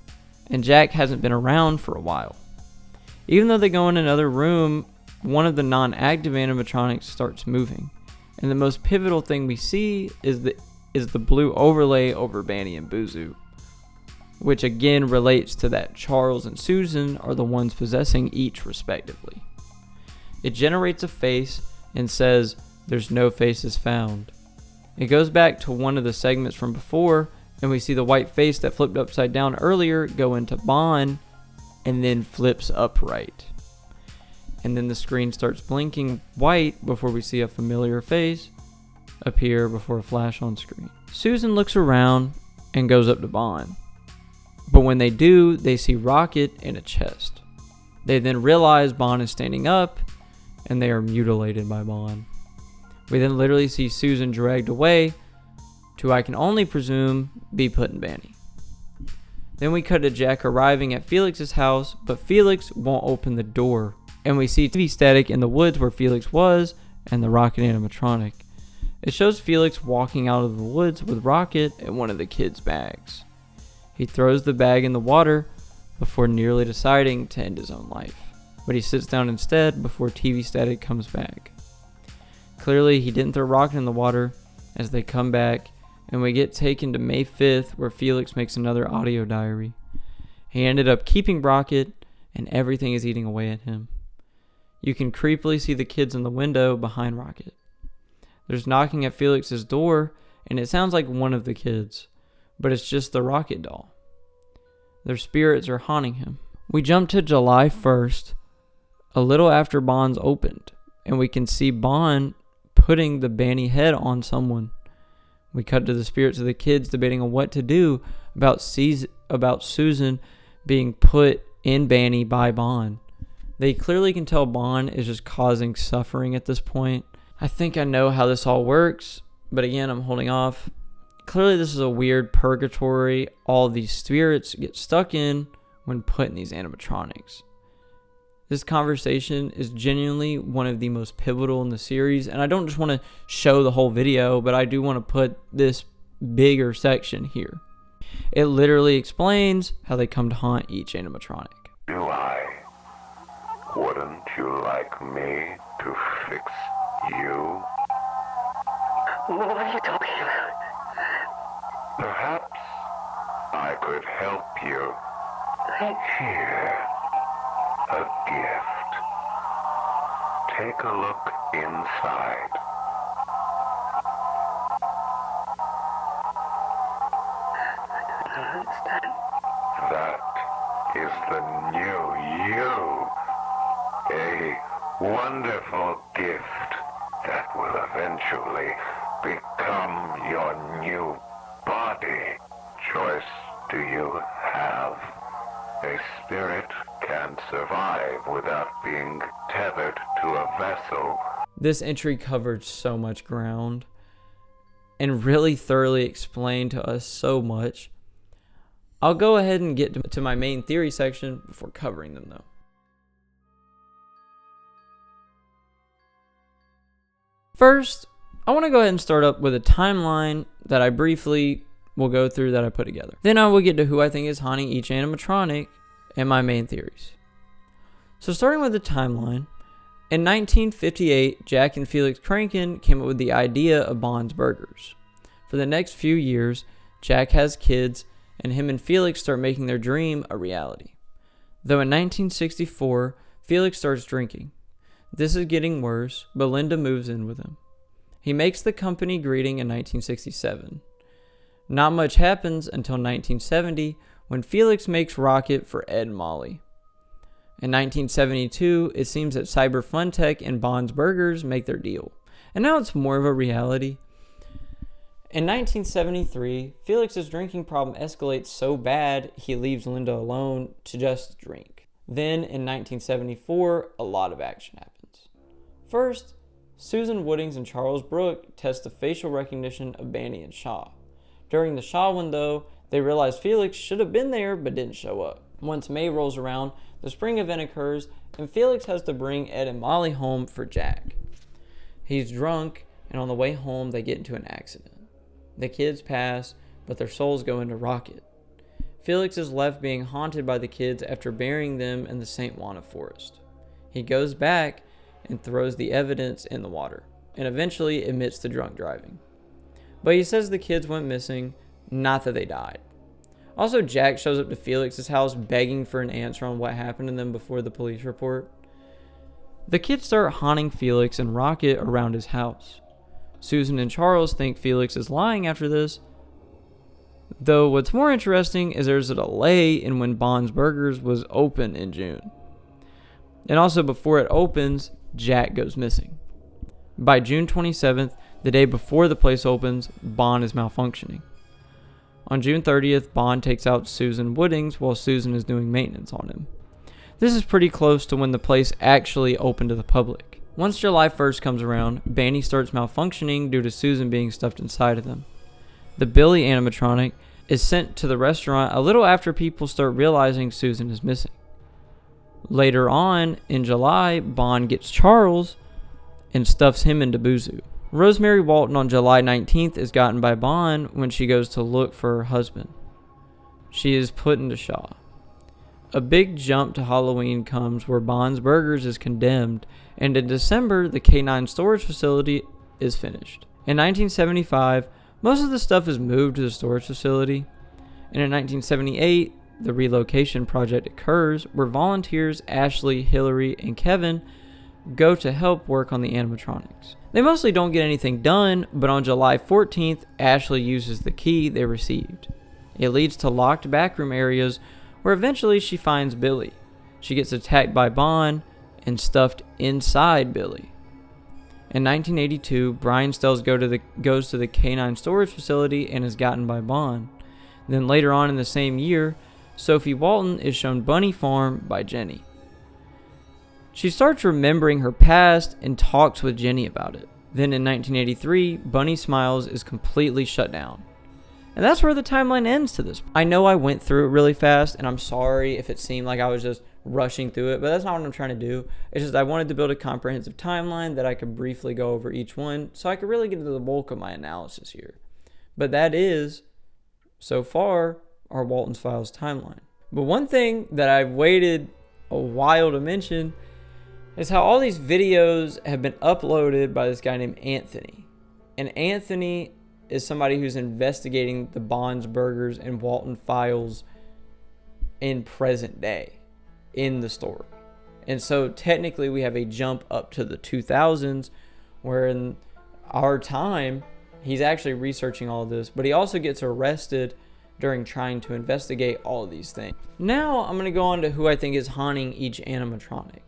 and Jack hasn't been around for a while. Even though they go in another room, one of the non-active animatronics starts moving, and the most pivotal thing we see is the blue overlay over Banny and Buzu, which again relates to that Charles and Susan are the ones possessing each respectively. It generates a face and says, "There's no faces found." It goes back to one of the segments from before, and we see the white face that flipped upside down earlier go into Bond, and then flips upright. And then the screen starts blinking white before we see a familiar face appear before a flash on screen. Susan looks around and goes up to Bond. But when they do, they see Rocket in a chest. They then realize Bond is standing up, and they are mutilated by Bond. We then literally see Susan dragged away to, I can only presume, be put in Banny. Then we cut to Jack arriving at Felix's house, but Felix won't open the door. And we see TV static in the woods where Felix was, and the Rocket animatronic. It shows Felix walking out of the woods with Rocket in one of the kids' bags. He throws the bag in the water before nearly deciding to end his own life. But he sits down instead before TV static comes back. Clearly he didn't throw Rocket in the water as they come back, and we get taken to May 5th where Felix makes another audio diary. He ended up keeping Rocket, and everything is eating away at him. You can creepily see the kids in the window behind Rocket. There's knocking at Felix's door, and it sounds like one of the kids, but it's just the Rocket doll. Their spirits are haunting him. We jump to July 1st, a little after Bond's opened, and we can see Bond putting the Banny head on someone. We cut to the spirits of the kids debating on what to do about Susan being put in Banny by Bond. They clearly can tell Bond is just causing suffering at this point. I think I know how this all works, but again, I'm holding off. Clearly this is a weird purgatory all of these spirits get stuck in when put in these animatronics. This conversation is genuinely one of the most pivotal in the series, and I don't just want to show the whole video, but I do want to put this bigger section here. It literally explains how they come to haunt each animatronic. Do I? Wouldn't you like me to fix you? What are you talking about? Perhaps I could help you. Here, a gift. Take a look inside. I don't understand. That is the new you. A wonderful gift that will eventually become your new body. Choice do you have? A spirit can't survive without being tethered to a vessel. This entry covered so much ground and really thoroughly explained to us so much. I'll go ahead and get to my main theory section before covering them though. First, I want to go ahead and start up with a timeline that I briefly will go through that I put together. Then I will get to who I think is haunting each animatronic and my main theories. So starting with the timeline, in 1958, Jack and Felix Kranken came up with the idea of Bond's Burgers. For the next few years, Jack has kids, and him and Felix start making their dream a reality. Though in 1964, Felix starts drinking. This is getting worse, but Linda moves in with him. He makes the company greeting in 1967. Not much happens until 1970 when Felix makes Rocket for Ed and Molly. In 1972, it seems that Cyber Funtech and Bond's Burgers make their deal, and now it's more of a reality. In 1973, Felix's drinking problem escalates so bad he leaves Linda alone to just drink. Then in 1974, a lot of action happens. First, Susan Woodings and Charles Brooke test the facial recognition of Banny and Shaw. During the Shaw one, though, they realize Felix should have been there but didn't show up. Once May rolls around, the spring event occurs, and Felix has to bring Ed and Molly home for Jack. He's drunk, and on the way home, they get into an accident. The kids pass, but their souls go into Rocket. Felix is left being haunted by the kids after burying them in the St. Juana forest. He goes back and throws the evidence in the water, and eventually admits to drunk driving. But he says the kids went missing, not that they died. Also, Jack shows up to Felix's house begging for an answer on what happened to them before the police report. The kids start haunting Felix and Rocket around his house. Susan and Charles think Felix is lying after this, though what's more interesting is there's a delay in when Bond's Burgers was open in June. And also before it opens, Jack goes missing. By June 27th, the day before the place opens, Bond is malfunctioning. On June 30th, Bond takes out Susan Woodings while Susan is doing maintenance on him. This is pretty close to when the place actually opened to the public. Once July 1st comes around, Banny starts malfunctioning due to Susan being stuffed inside of them. The Billy animatronic is sent to the restaurant a little after people start realizing Susan is missing. Later on, in July, Bond gets Charles and stuffs him into Boozoo. Rosemary Walton on July 19th is gotten by Bond when she goes to look for her husband. She is put into Shaw. A big jump to Halloween comes where Bond's Burgers is condemned, and in December, the K9 storage facility is finished. In 1975, most of the stuff is moved to the storage facility, and in 1978, the relocation project occurs where volunteers Ashley, Hillary, and Kevin go to help work on the animatronics. They mostly don't get anything done, but on July 14th, Ashley uses the key they received. It leads to locked backroom areas where eventually she finds Billy. She gets attacked by Bond and stuffed inside Billy. In 1982, Brian Stells goes to the K9 storage facility and is gotten by Bond. Then later on in the same year, Sophie Walton is shown Bunny Farm by Jenny. She starts remembering her past and talks with Jenny about it. Then in 1983, Bunny Smiles is completely shut down. And that's where the timeline ends to this. I know I went through it really fast, and I'm sorry if it seemed like I was just rushing through it, but that's not what I'm trying to do. It's just I wanted to build a comprehensive timeline that I could briefly go over each one so I could really get into the bulk of my analysis here. But that is, so far, our Walten Files timeline. But one thing that I've waited a while to mention is how all these videos have been uploaded by this guy named Anthony. And Anthony is somebody who's investigating the Bond's Burgers and Walten Files in present day in the story. And so technically we have a jump up to the 2000s where in our time he's actually researching all of this, but he also gets arrested during trying to investigate all of these things. Now I'm going to go on to who I think is haunting each animatronic.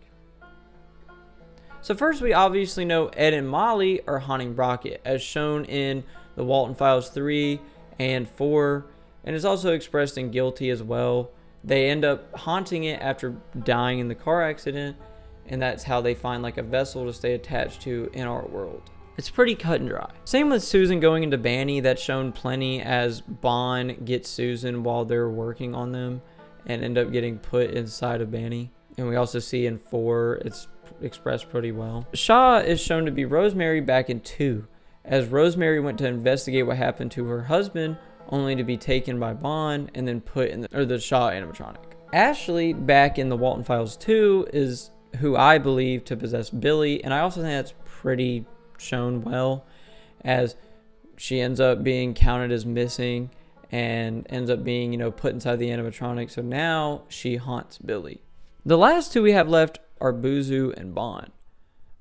So first we obviously know Ed and Molly are haunting Rocket, as shown in the Walten Files 3 and 4, and is also expressed in Guilty as well. They end up haunting it after dying in the car accident, and that's how they find like a vessel to stay attached to in our world. It's pretty cut and dry. Same with Susan going into Banny, that's shown plenty as Bond gets Susan while they're working on them and end up getting put inside of Banny. And we also see in 4, it's expressed pretty well. Shaw is shown to be Rosemary back in 2, as Rosemary went to investigate what happened to her husband, only to be taken by Bond and then put in the Shaw animatronic. Ashley, back in the Walten Files 2, is who I believe to possess Billy, and I also think that's pretty shown well, as she ends up being counted as missing and ends up being, put inside the animatronic, so now she haunts Billy. The last two we have left are Boozoo and Bond.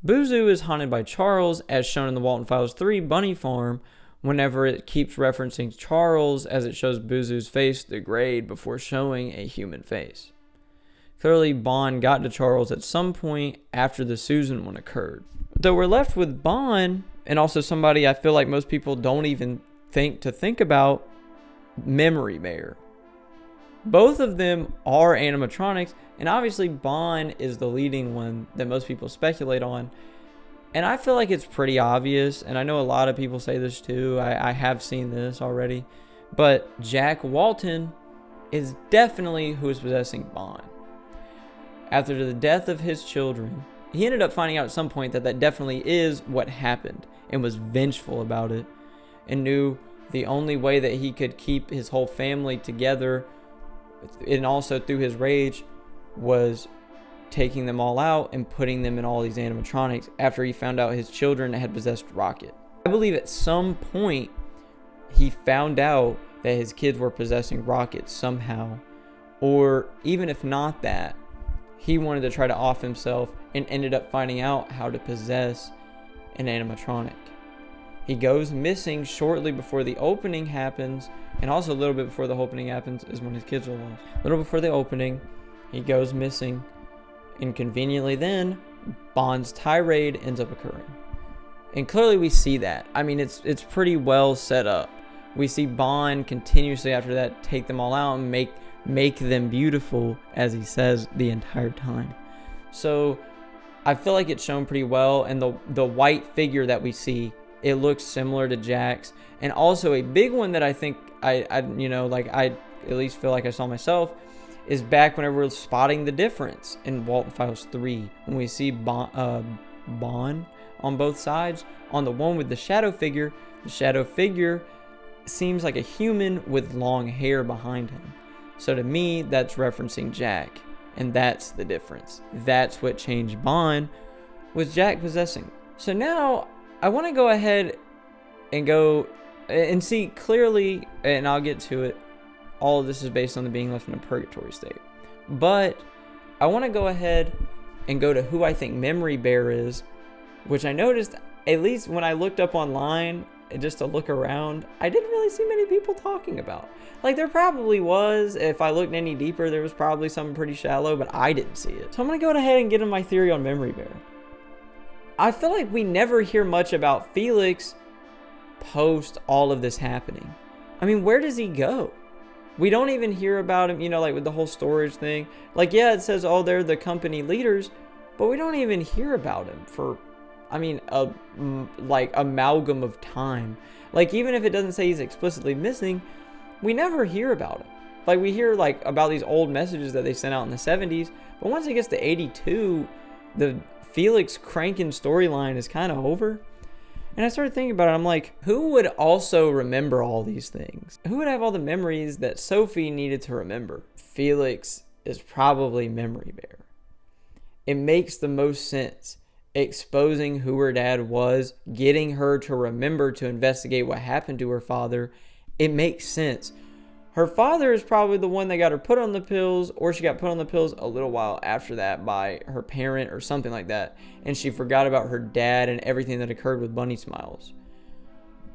Boozoo is haunted by Charles, as shown in the Walten Files 3 Bunny Farm, whenever it keeps referencing Charles as it shows Boozoo's face degrade before showing a human face. Clearly, Bond got to Charles at some point after the Susan one occurred. Though we're left with Bond, and also somebody I feel like most people don't even think about, Memory Mayor. Both of them are animatronics, and obviously Bond is the leading one that most people speculate on. And I feel like it's pretty obvious, and I know a lot of people say this too. I have seen this already. But Jack Walton is definitely who is possessing Bond. After the death of his children, he ended up finding out at some point that that definitely is what happened, and was vengeful about it, and knew the only way that he could keep his whole family together, and also through his rage, was taking them all out and putting them in all these animatronics after he found out his children had possessed Rocket. I believe at some point he found out that his kids were possessing Rocket somehow, or even if not that, he wanted to try to off himself and ended up finding out how to possess an animatronic. He goes missing shortly before the opening happens, and also a little bit before the opening happens is when his kids are lost. A little before the opening, he goes missing, and conveniently then, Bond's tirade ends up occurring. And clearly we see that. I mean, it's pretty well set up, We see Bond continuously after that take them all out and make them beautiful, as he says the entire time. So I feel like it's shown pretty well, and the white figure that we see, it looks similar to Jack's. And also a big one that I think I at least feel like I saw myself is back whenever we're spotting the difference in Walten Files 3 when we see Bond on both sides. On the one with the shadow figure seems like a human with long hair behind him. So to me, that's referencing Jack, and that's the difference. That's what changed Bond, was Jack possessing. So now I want to go ahead and go and see clearly, and I'll get to it, all of this is based on the being left in a purgatory state. But I want to go ahead and go to who I think Memory Bear is, which I noticed, at least when I looked up online, just to look around, I didn't really see many people talking about. Like, there probably was, if I looked any deeper, there was probably something pretty shallow, but I didn't see it. So I'm going to go ahead and get into my theory on Memory Bear. I feel like we never hear much about Felix post all of this happening. I mean, where does he go? We don't even hear about him, like with the whole storage thing. Like, yeah, it says, oh, they're the company leaders, but we don't even hear about him for, like amalgam of time. Like, even if it doesn't say he's explicitly missing, we never hear about him. Like, we hear like about these old messages that they sent out in the 70s, but once it gets to 82, the Felix cranking storyline is kind of over. And I started thinking about it. I'm like, who would also remember all these things? Who would have all the memories that Sophie needed to remember? Felix is probably Memory Bear. It makes the most sense. Exposing who her dad was, getting her to remember to investigate what happened to her father. It makes sense. Her father is probably the one that got her put on the pills, or she got put on the pills a little while after that by her parent or something like that, and she forgot about her dad and everything that occurred with Bunny Smiles.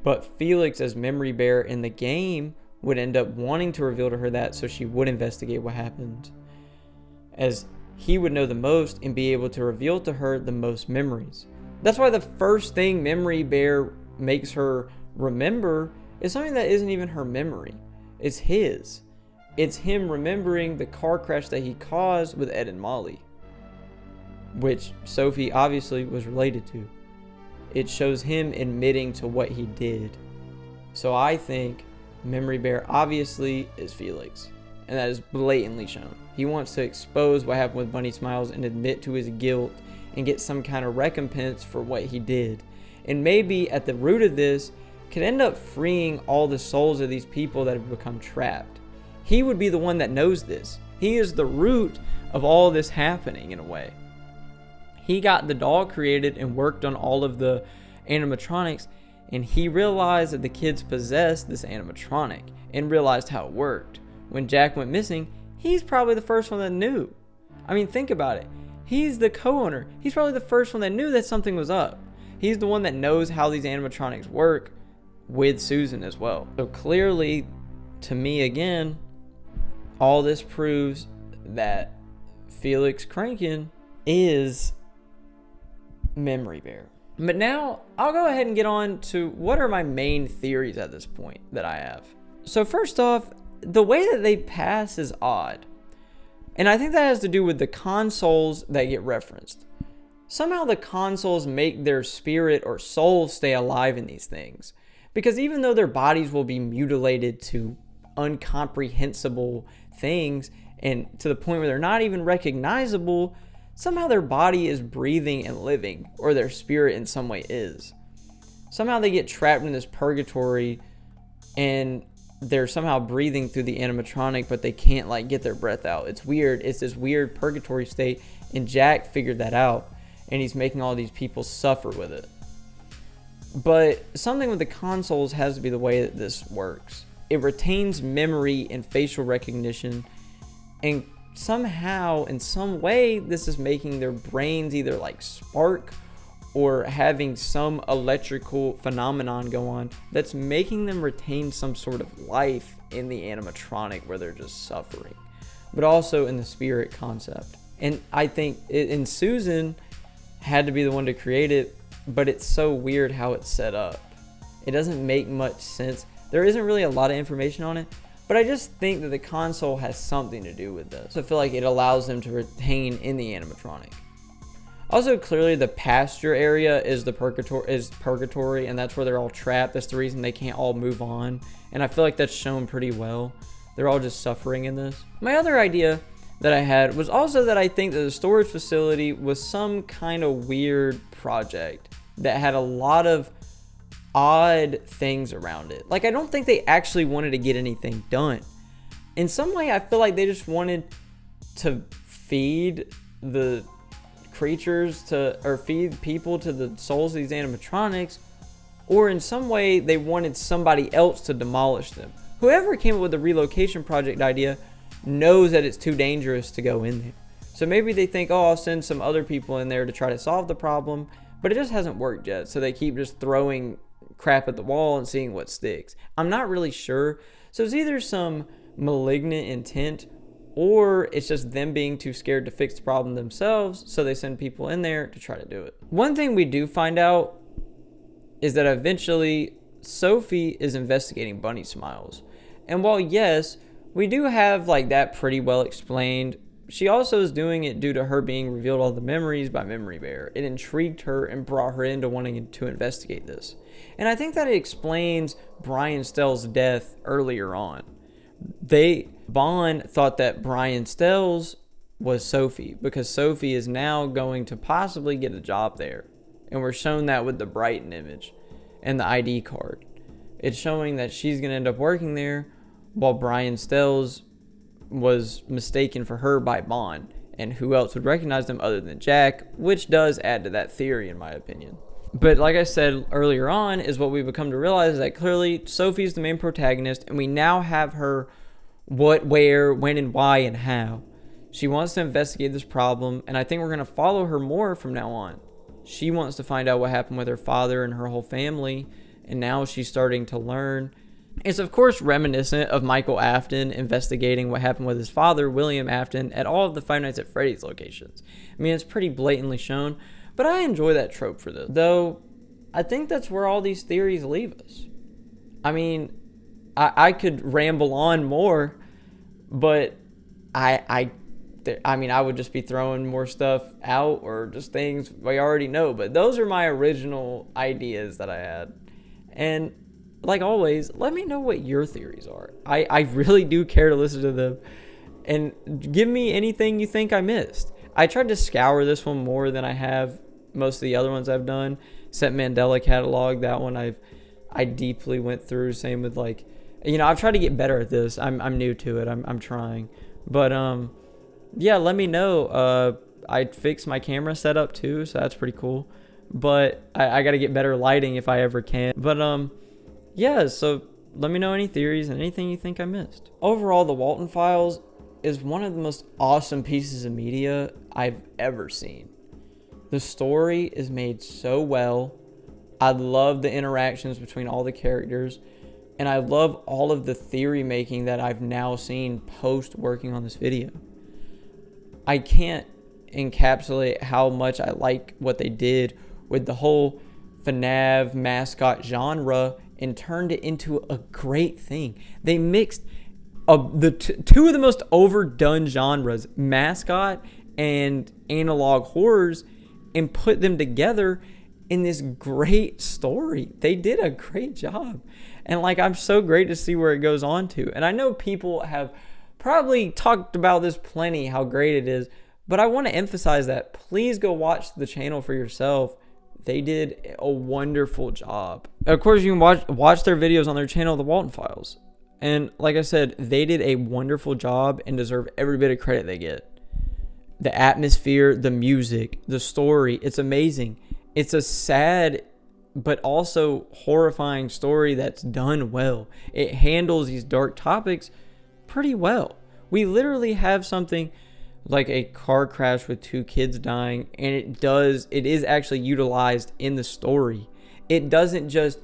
But Felix, as Memory Bear in the game, would end up wanting to reveal to her that so she would investigate what happened, as he would know the most and be able to reveal to her the most memories. That's why the first thing Memory Bear makes her remember is something that isn't even her memory. It's his. It's him remembering the car crash that he caused with Ed and Molly, which Sophie obviously was related to. It shows him admitting to what he did. So I think Memory Bear obviously is Felix, and that is blatantly shown. He wants to expose what happened with Bunny Smiles and admit to his guilt and get some kind of recompense for what he did. And maybe at the root of this could end up freeing all the souls of these people that have become trapped. He would be the one that knows this. He is the root of all this happening in a way. He got the doll created and worked on all of the animatronics, and he realized that the kids possessed this animatronic and realized how it worked. When Jack went missing, he's probably the first one that knew. I mean, think about it. He's the co-owner. He's probably the first one that knew that something was up. He's the one that knows how these animatronics work, with Susan as well. So clearly, to me again, all this proves that Felix Crankin is Memory Bear. But now I'll go ahead and get on to what are my main theories at this point that I have. So first off, the way that they pass is odd. And I think that has to do with the consoles that get referenced. Somehow the consoles make their spirit or soul stay alive in these things. Because even though their bodies will be mutilated to incomprehensible things and to the point where they're not even recognizable, somehow their body is breathing and living, or their spirit in some way is. Somehow they get trapped in this purgatory and they're somehow breathing through the animatronic, but they can't like get their breath out. It's weird. It's this weird purgatory state, and Jack figured that out, and he's making all these people suffer with it. But something with the consoles has to be the way that this works. It retains memory and facial recognition, and somehow, in some way, this is making their brains either like spark or having some electrical phenomenon go on that's making them retain some sort of life in the animatronic where they're just suffering, but also in the spirit concept. And I think and Susan had to be the one to create it, but it's so weird how it's set up. It doesn't make much sense. There isn't really a lot of information on it, but I just think that the console has something to do with this. I feel like it allows them to retain in the animatronic. Also, clearly the pasture area is purgatory, and that's where they're all trapped. That's the reason they can't all move on, and I feel like that's shown pretty well. They're all just suffering in this. My other idea that I had was also that I think that the storage facility was some kind of weird project that had a lot of odd things around it. Like, I don't think they actually wanted to get anything done. In some way, I feel like they just wanted to feed the creatures or feed people to the souls of these animatronics, or in some way they wanted somebody else to demolish them. Whoever came up with the relocation project idea knows that it's too dangerous to go in there. So maybe they think, oh, I'll send some other people in there to try to solve the problem, but it just hasn't worked yet. So they keep just throwing crap at the wall and seeing what sticks. I'm not really sure. So it's either some malignant intent, or it's just them being too scared to fix the problem themselves, so they send people in there to try to do it. One thing we do find out is that eventually Sophie is investigating bunny smiles. And while yes, we do have like that pretty well explained, she also is doing it due to her being revealed all the memories by Memory Bear. It intrigued her and brought her into wanting to investigate this. And I think that it explains Brian Stell's death earlier on. Bond thought that Brian Stell's was Sophie, because Sophie is now going to possibly get a job there. And we're shown that with the Brighton image and the ID card. It's showing that she's going to end up working there, while Brian Stell's was mistaken for her by Bond. And who else would recognize them other than Jack, which does add to that theory in my opinion. But like I said earlier on, is what we've come to realize is that clearly Sophie's the main protagonist, and we now have her what, where, when, and why, and how. She wants to investigate this problem, and I think we're going to follow her more from now on. She wants to find out what happened with her father and her whole family, and now she's starting to learn. It's of course reminiscent of Michael Afton investigating what happened with his father, William Afton, at all of the Five Nights at Freddy's locations. I mean, it's pretty blatantly shown, but I enjoy that trope for this. Though, I think that's where all these theories leave us. I mean, I could ramble on more, but I mean, I would just be throwing more stuff out or just things we already know. But those are my original ideas that I had. And like always, let me know what your theories are. I really do care to listen to them. And give me anything you think I missed. I tried to scour this one more than I have most of the other ones I've done. Except Mandela Catalog, that one I deeply went through. Same with like, you know, I've tried to get better at this. I'm new to it. I'm trying. But yeah, let me know. I fixed my camera setup too, so that's pretty cool. But I got to get better lighting if I ever can. But yeah, so let me know any theories and anything you think I missed. Overall, the Walten Files is one of the most awesome pieces of media I've ever seen. The story is made so well. I love the interactions between all the characters. And I love all of the theory making that I've now seen post working on this video. I can't encapsulate how much I like what they did with the whole FNAF mascot genre and turned it into a great thing. They mixed two of the most overdone genres, mascot and analog horrors, and put them together in this great story. They did a great job. And like, I'm so great to see where it goes on to. And I know people have probably talked about this plenty, how great it is. But I want to emphasize that. Please go watch the channel for yourself. They did a wonderful job. Of course, you can watch their videos on their channel, The Walten Files. And like I said, they did a wonderful job and deserve every bit of credit they get. The atmosphere, the music, the story, it's amazing. It's a sad but also horrifying story that's done well. It handles these dark topics pretty well. We literally have something like a car crash with 2 kids dying, and it is actually utilized in the story. It doesn't just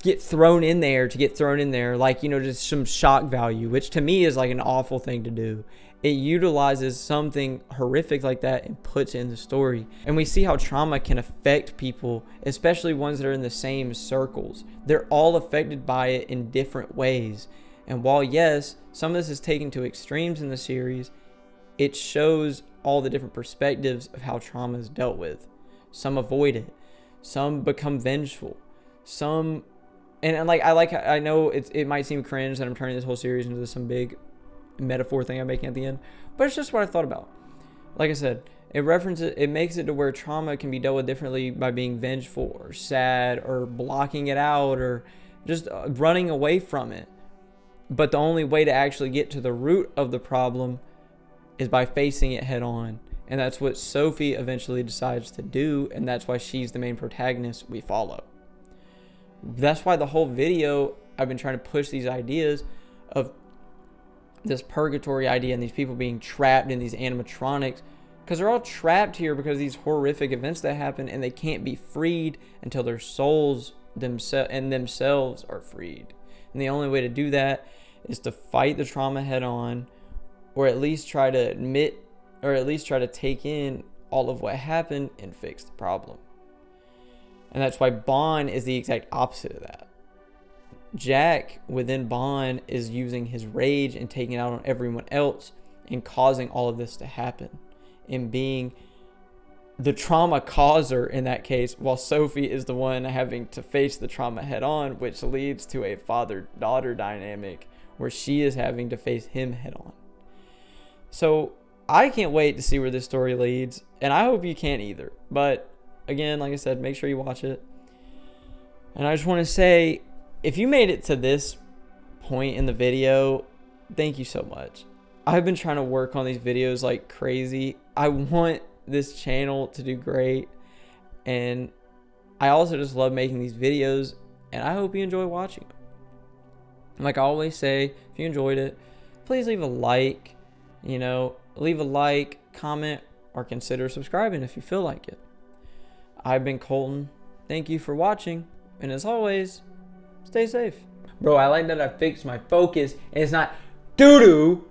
get thrown in there to get thrown in there, like, you know, just some shock value, which to me is like an awful thing to do. It utilizes something horrific like that and puts it in the story. And we see how trauma can affect people, especially ones that are in the same circles. They're all affected by it in different ways. And while, yes, some of this is taken to extremes in the series, it shows all the different perspectives of how trauma is dealt with. Some avoid it. Some become vengeful. Some, and like I know it might seem cringe that I'm turning this whole series into some big metaphor thing I'm making at the end, but it's just what I thought about. Like I said, it makes it to where trauma can be dealt with differently by being vengeful or sad or blocking it out or just running away from it. But the only way to actually get to the root of the problem is by facing it head on. And that's what Sophie eventually decides to do, and that's why she's the main protagonist we follow. That's why the whole video I've been trying to push these ideas of this purgatory idea and these people being trapped in these animatronics, because they're all trapped here because of these horrific events that happen, and they can't be freed until their souls themselves are freed. And the only way to do that is to fight the trauma head on, or at least try to admit, or at least try to take in all of what happened and fix the problem. And that's why Bond is the exact opposite of that. Jack within Bond is using his rage and taking it out on everyone else and causing all of this to happen, and being the trauma causer in that case, while Sophie is the one having to face the trauma head on, which leads to a father-daughter dynamic where she is having to face him head on. So I can't wait to see where this story leads, and I hope you can't either. But again, like I said, make sure you watch it. And I just want to say, if you made it to this point in the video, thank you so much. I've been trying to work on these videos like crazy. I want this channel to do great, and I also just love making these videos, and I hope you enjoy watching them. Like I always say, if you enjoyed it, please leave a like, leave a like, comment, or consider subscribing if you feel like it. I've been Colton. Thank you for watching, and as always, stay safe. Bro, I like that I fixed my focus and it's not doo-doo.